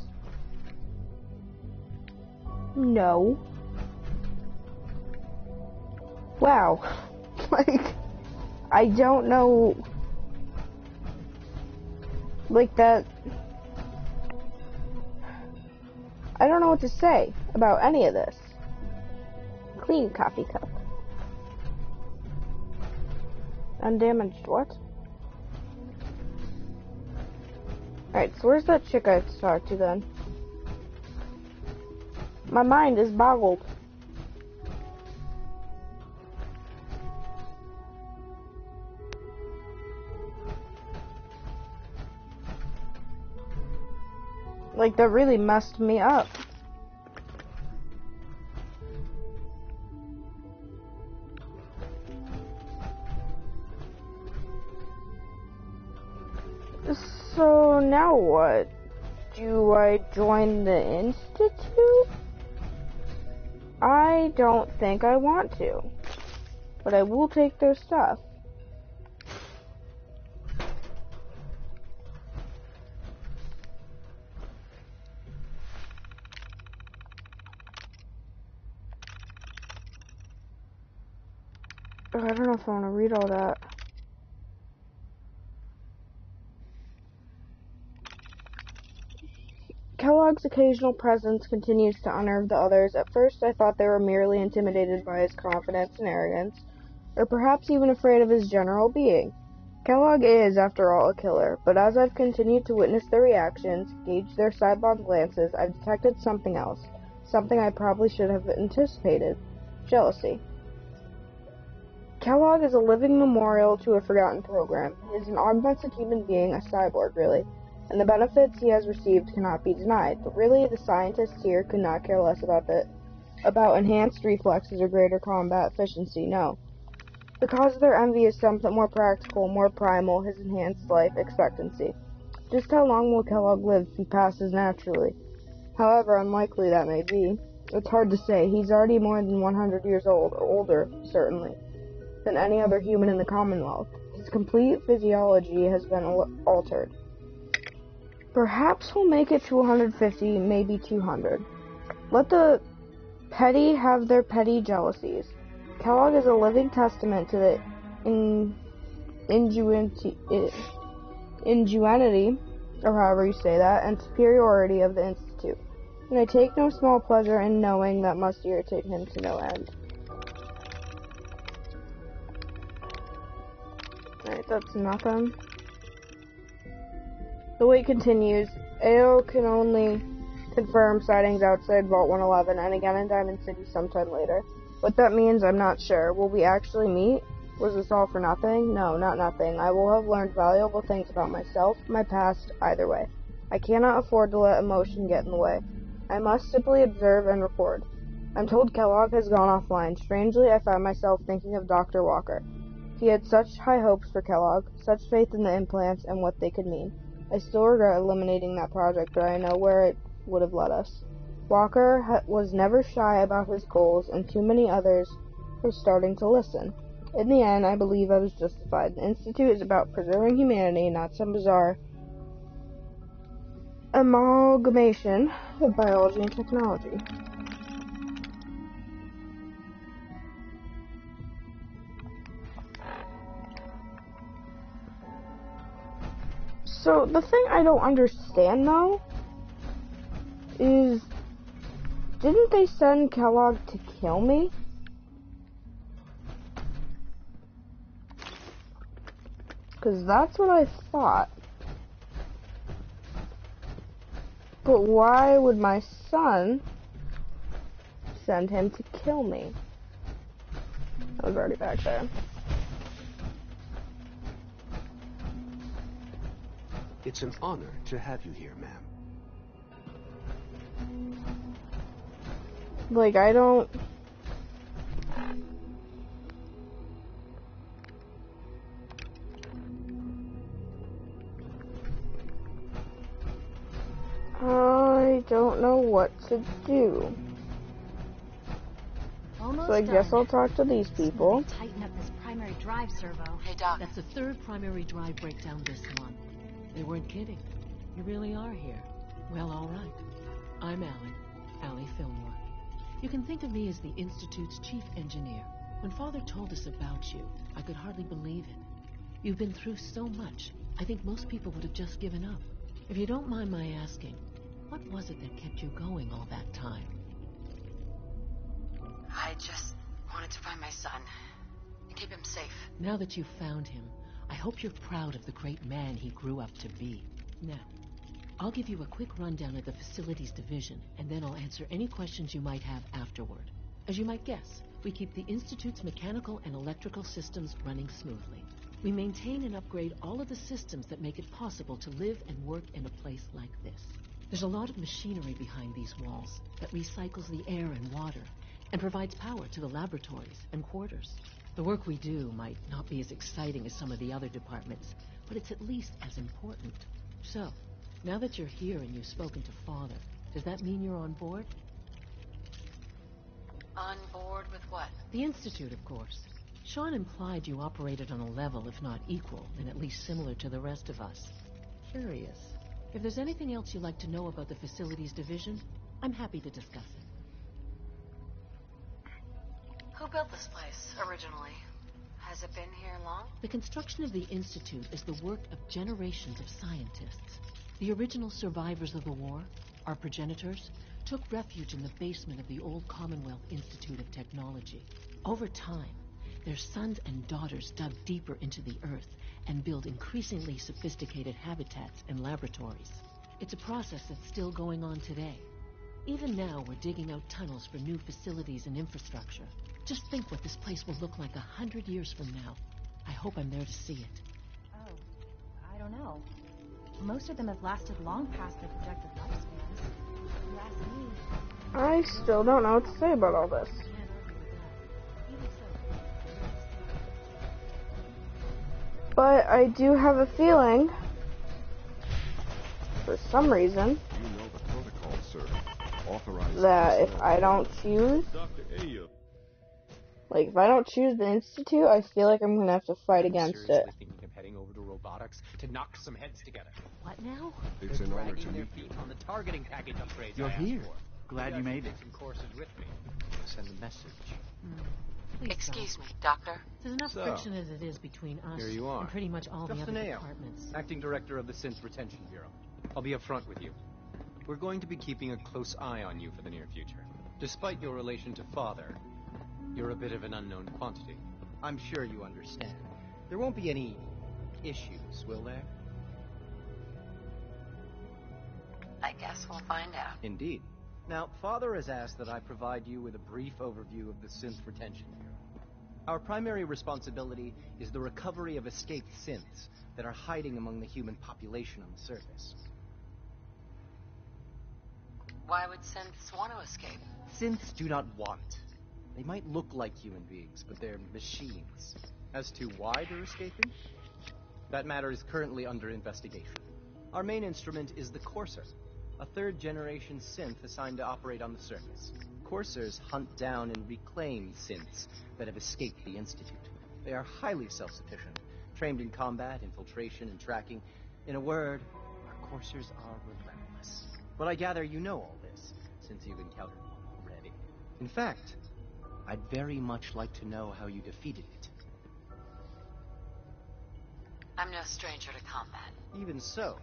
No. Wow. Like, I don't know. Like that. I don't know what to say about any of this. Clean coffee cup. Undamaged what? Alright, so where's that chick I have to talk to then? My mind is boggled. Like, that really messed me up. So now what? Do I join the Institute? I don't think I want to. But I will take their stuff. I don't know if I want to read all that. Kellogg's occasional presence continues to unnerve the others. At first, I thought they were merely intimidated by his confidence and arrogance, or perhaps even afraid of his general being. Kellogg is, after all, a killer, but as I've continued to witness their reactions, gauge their sidelong glances, I've detected something else. Something I probably should have anticipated. Jealousy. Kellogg is a living memorial to a forgotten program. He is an augmented human being, a cyborg, really, and the benefits he has received cannot be denied, but really the scientists here could not care less about enhanced reflexes or greater combat efficiency, no. The cause of their envy is something more practical, more primal, his enhanced life expectancy. Just how long will Kellogg live if he passes naturally? However unlikely that may be, it's hard to say. He's already more than 100 years old, or older, certainly, than any other human in the Commonwealth. His complete physiology has been altered. Perhaps we'll make it to 150, maybe 200. Let the petty have their petty jealousies. Kellogg is a living testament to the ingenuity, or however you say that, and superiority of the Institute. And I take no small pleasure in knowing that must irritate him to no end. Alright, that's nothing. The wait continues. Ao can only Confirmed sightings outside Vault 111 and again in Diamond City sometime later. What that means, I'm not sure. Will we actually meet? Was this all for nothing? No, not nothing. I will have learned valuable things about myself, my past, either way. I cannot afford to let emotion get in the way. I must simply observe and record. I'm told Kellogg has gone offline. Strangely, I found myself thinking of Dr. Walker. He had such high hopes for Kellogg, such faith in the implants and what they could mean. I still regret eliminating that project, but I know where it would have led us. Walker was never shy about his goals, and too many others were starting to listen. In the end, I believe I was justified. The Institute is about preserving humanity, not some bizarre amalgamation of biology and technology. So, the thing I don't understand, though, is, didn't they send Kellogg to kill me? Because that's what I thought. But why would my son send him to kill me? I was already back there. It's an honor to have you here, ma'am. Like, I don't... I don't know what to do. Almost so I guess done. I'll talk to these people. Tighten up this primary drive servo. Hey, Doc. That's the third primary drive breakdown this month. They weren't kidding. You really are here. Well, all right. I'm Allie Fillmore. You can think of me as the Institute's chief engineer. When Father told us about you, I could hardly believe it. You've been through so much, I think most people would have just given up. If you don't mind my asking, what was it that kept you going all that time? I just wanted to find my son and keep him safe. Now that you've found him, I hope you're proud of the great man he grew up to be. Now, I'll give you a quick rundown of the Facilities Division, and then I'll answer any questions you might have afterward. As you might guess, we keep the Institute's mechanical and electrical systems running smoothly. We maintain and upgrade all of the systems that make it possible to live and work in a place like this. There's a lot of machinery behind these walls that recycles the air and water and provides power to the laboratories and quarters. The work we do might not be as exciting as some of the other departments, but it's at least as important. So, now that you're here and you've spoken to Father, does that mean you're on board? On board with what? The Institute, of course. Sean implied you operated on a level, if not equal, and at least similar to the rest of us. Curious. If there's anything else you'd like to know about the Facilities Division, I'm happy to discuss it. Who built this place, originally? Has it been here long? The construction of the Institute is the work of generations of scientists. The original survivors of the war, our progenitors, took refuge in the basement of the old Commonwealth Institute of Technology. Over time, their sons and daughters dug deeper into the earth and built increasingly sophisticated habitats and laboratories. It's a process that's still going on today. Even now, we're digging out tunnels for new facilities and infrastructure. Just think what this place will look like 100 years from now. I hope I'm there to see it. Oh, I don't know. Most of them have lasted long past their projected lifespans. If you ask me. I still don't know what to say about all this. But I do have a feeling, for some reason, You know the protocol, sir. Authorized that if I don't choose, like, if I don't choose the Institute, I feel like I'm gonna have to fight against it. Thinking of heading over to robotics to knock some heads together. What now? It's an honor to meet you. On the targeting package upgrades You're I asked here. for. Glad you made it. Take some courses with me. Send a message. Please Excuse don't. me, Doctor. There's enough So, friction as it is between us Here you are. and pretty much all the Justin other Ayo, departments. Acting Director of the Synth Retention Bureau. I'll be upfront with you. We're going to be keeping a close eye on you for the near future. Despite your relation to Father, you're a bit of an unknown quantity. I'm sure you understand. There won't be any issues, will there? I guess we'll find out. Indeed. Now, Father has asked that I provide you with a brief overview of the Synth Retention Bureau. Our primary responsibility is the recovery of escaped synths that are hiding among the human population on the surface. Why would synths want to escape? Synths do not want. They might look like human beings, but they're machines. As to why they're escaping, that matter is currently under investigation. Our main instrument is the Courser, a third-generation synth assigned to operate on the surface. Coursers hunt down and reclaim synths that have escaped the Institute. They are highly self-sufficient, trained in combat, infiltration, and tracking. In a word, our Coursers are relentless. But I gather you know all this, since you've encountered one already. In fact, I'd very much like to know how you defeated it. I'm no stranger to combat. Even so,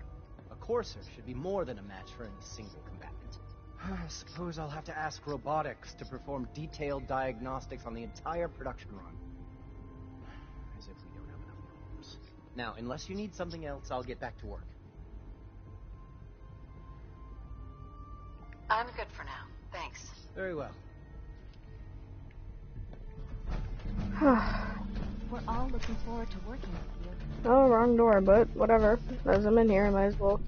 a Courser should be more than a match for any single combatant. I suppose I'll have to ask robotics to perform detailed diagnostics on the entire production run. As if we don't have enough problems. Now, unless you need something else, I'll get back to work. I'm good for now. Thanks. Very well. We're all looking forward to working with you. Oh, wrong door, but whatever. As I'm in here, I might as well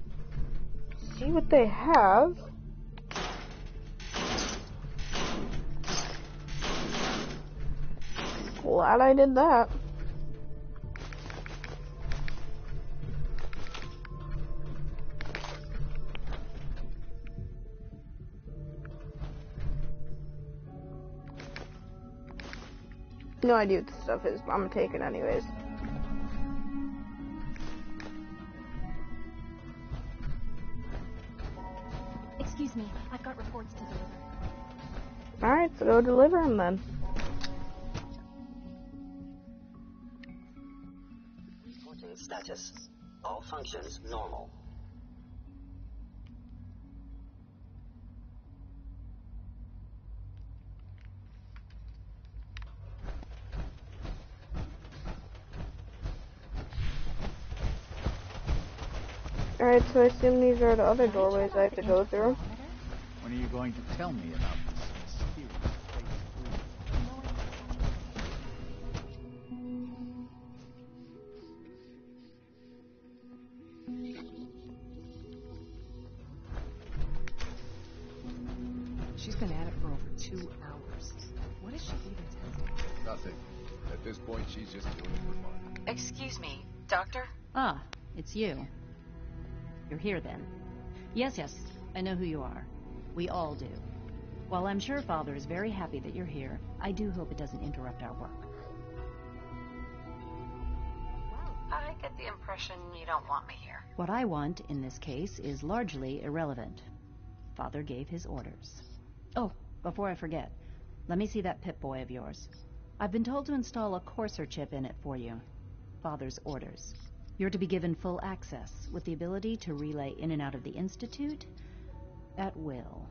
see what they have. Glad I did that. No idea what this stuff is, but I'm gonna take it anyways. Excuse me, I've got reports to deliver. Alright, so go deliver them then. Reporting status. All functions normal. Alright, so I assume these are the other doorways I have to go through. When are you going to tell me about this mysterious She's been at it for over 2 hours. What is she even testing? Nothing. At this point, she's just doing it for fun. Excuse me, Doctor? Ah, it's you. You're here then. Yes, I know who you are. We all do. While I'm sure Father is very happy that you're here, I do hope it doesn't interrupt our work. I get the impression you don't want me here. What I want, in this case, is largely irrelevant. Father gave his orders. Oh, before I forget, let me see that Pip-Boy of yours. I've been told to install a Courser chip in it for you. Father's orders. You're to be given full access, with the ability to relay in and out of the Institute at will.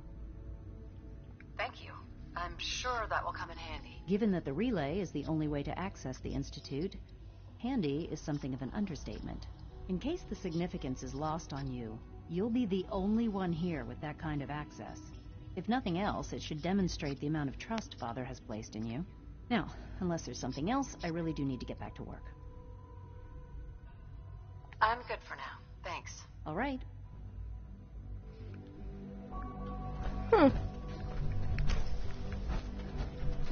Thank you. I'm sure that will come in handy. Given that the relay is the only way to access the Institute, handy is something of an understatement. In case the significance is lost on you, you'll be the only one here with that kind of access. If nothing else, it should demonstrate the amount of trust Father has placed in you. Now, unless there's something else, I really do need to get back to work. I'm good for now. Thanks. All right.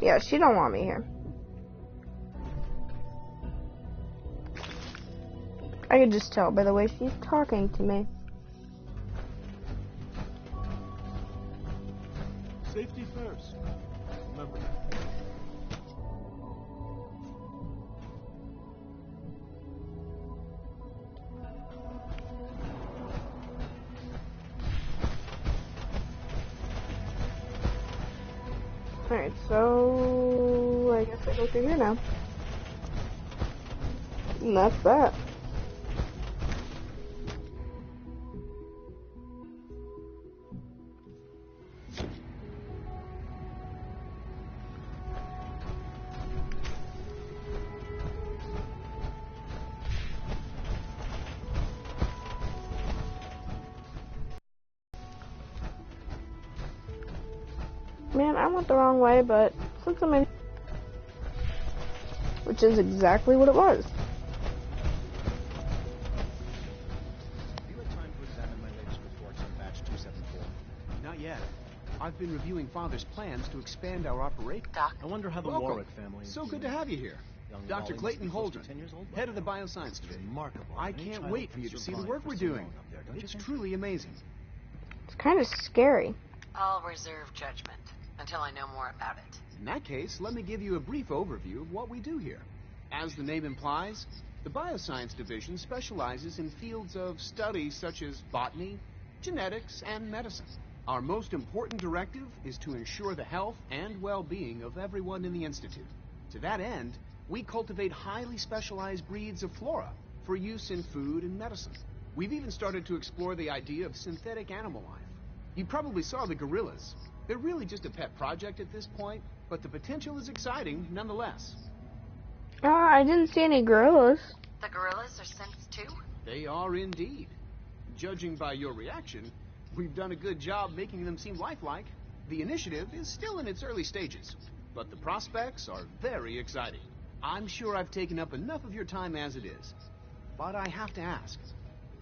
Yeah, she don't want me here. I can just tell by the way she's talking to me. Safety first. Remember that. Alright, so I guess I go through here now. And that's that. Man, I went the wrong way, but since I'm in... Which is exactly what it was. Have you had time to examine my latest reports on batch 274? Not yet. I've been reviewing Father's plans to expand our operation. Doc? I wonder how the Welcome. Warwick family... So good to have you here. Young Dr. Wally Clayton must be close to Holdren, 10 years old by head of the now. Bioscience Division. Remarkable. I Any can't child wait for can you to see the survive work for we're so doing. long up there, don't you It's think? truly amazing. It's kind of scary. I'll reserve judgment until I know more about it. In that case, let me give you a brief overview of what we do here. As the name implies, the Bioscience Division specializes in fields of study such as botany, genetics, and medicine. Our most important directive is to ensure the health and well-being of everyone in the Institute. To that end, we cultivate highly specialized breeds of flora for use in food and medicine. We've even started to explore the idea of synthetic animal life. You probably saw the gorillas. They're really just a pet project at this point, but the potential is exciting nonetheless. I didn't see any gorillas. The gorillas are synths too? They are indeed. Judging by your reaction, we've done a good job making them seem lifelike. The initiative is still in its early stages, but the prospects are very exciting. I'm sure I've taken up enough of your time as it is, but I have to ask,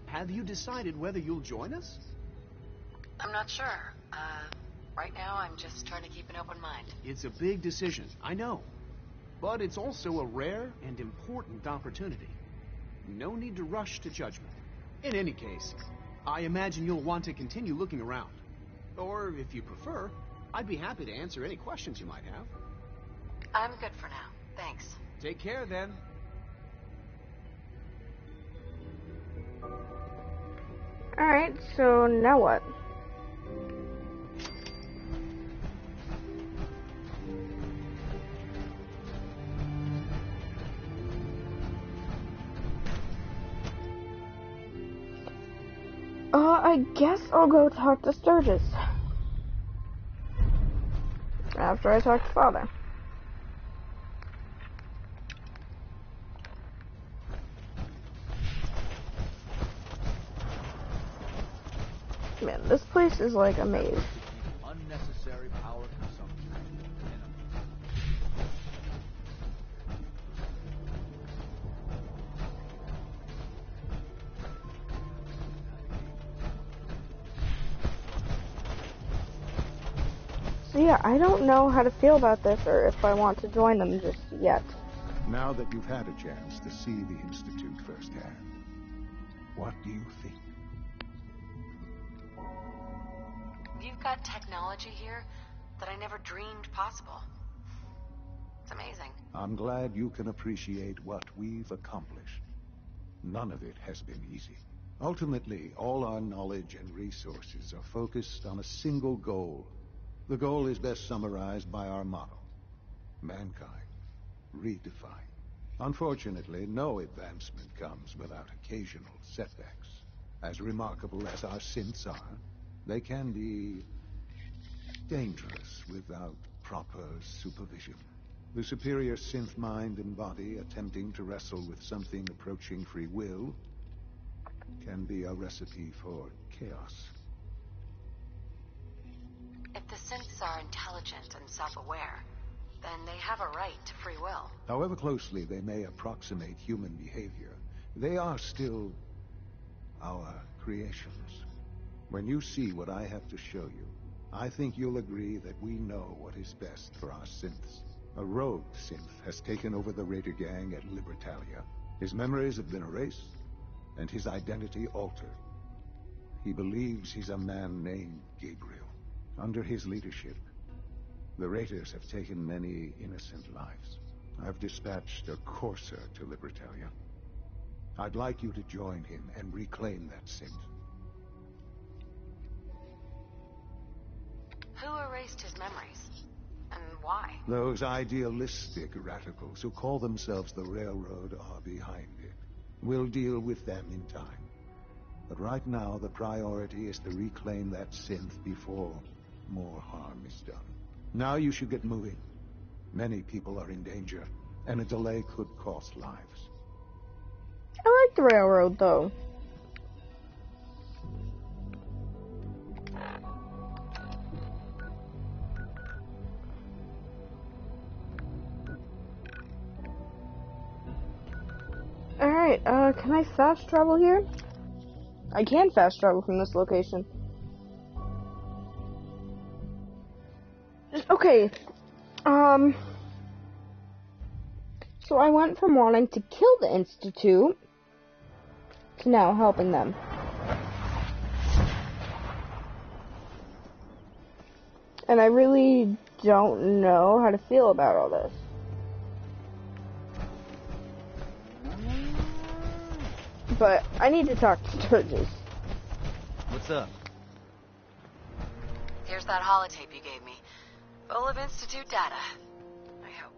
have you decided whether you'll join us? I'm not sure. Right now I'm just trying to keep an open mind. It's a big decision, I know, but it's also a rare and important opportunity. No need to rush to judgment. In any case, I imagine you'll want to continue looking around. Or, if you prefer, I'd be happy to answer any questions you might have. I'm good for now. Thanks. Take care, then. Alright, so now what? I guess I'll go talk to Sturgis. After I talk to Father. Man, this place is like a maze. Unnecessary power consumption. So yeah, I don't know how to feel about this or if I want to join them just yet. Now that you've had a chance to see the Institute firsthand, what do you think? You've got technology here that I never dreamed possible. It's amazing. I'm glad you can appreciate what we've accomplished. None of it has been easy. Ultimately, all our knowledge and resources are focused on a single goal. The goal is best summarized by our motto: mankind, redefined. Unfortunately, no advancement comes without occasional setbacks. As remarkable as our synths are, they can be dangerous without proper supervision. The superior synth mind and body attempting to wrestle with something approaching free will can be a recipe for chaos. If the synths are intelligent and self-aware, then they have a right to free will. However closely they may approximate human behavior, they are still our creations. When you see what I have to show you, I think you'll agree that we know what is best for our synths. A rogue synth has taken over the Raider gang at Libertalia. His memories have been erased, and his identity altered. He believes he's a man named Gabriel. Under his leadership, the Raiders have taken many innocent lives. I've dispatched a courser to Libertalia. I'd like you to join him and reclaim that synth. Who erased his memories? And why? Those idealistic radicals who call themselves the Railroad are behind it. We'll deal with them in time. But right now, the priority is to reclaim that synth before more harm is done. Now you should get moving. Many people are in danger, and a delay could cost lives. I like the railroad, though. Alright, can I fast travel here? I can fast travel from this location. Okay, so I went from wanting to kill the Institute to now helping them. And I really don't know how to feel about all this. But I need to talk to Sturgis. What's up? Here's that holotape you gave me. Full of Institute data. I hope.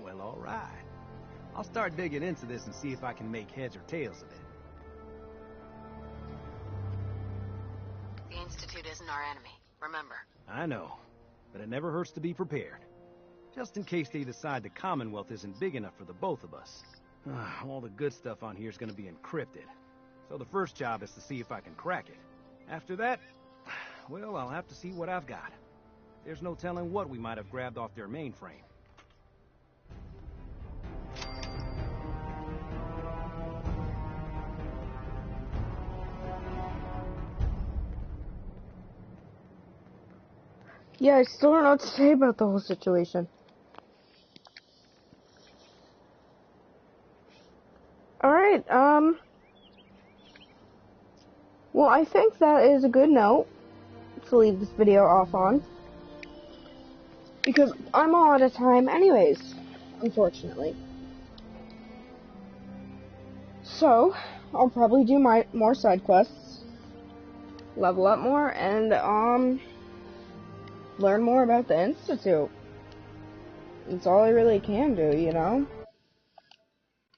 Well, all right. I'll start digging into this and see if I can make heads or tails of it. The Institute isn't our enemy, remember. I know, but it never hurts to be prepared. Just in case they decide the Commonwealth isn't big enough for the both of us. All the good stuff on here is going to be encrypted. So the first job is to see if I can crack it. After that, well, I'll have to see what I've got. There's no telling what we might have grabbed off their mainframe. Yeah, I still don't know what to say about the whole situation. Alright, well, I think that is a good note to leave this video off on. Because I'm all out of time anyways, unfortunately. So, I'll probably do more side quests, level up more, and, learn more about the Institute. That's all I really can do, you know?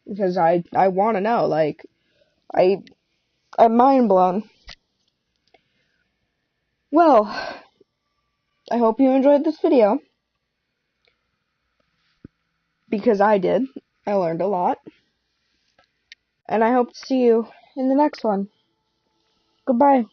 Because I want to know, like, I'm mind blown. Well, I hope you enjoyed this video. Because I did. I learned a lot. And I hope to see you in the next one. Goodbye.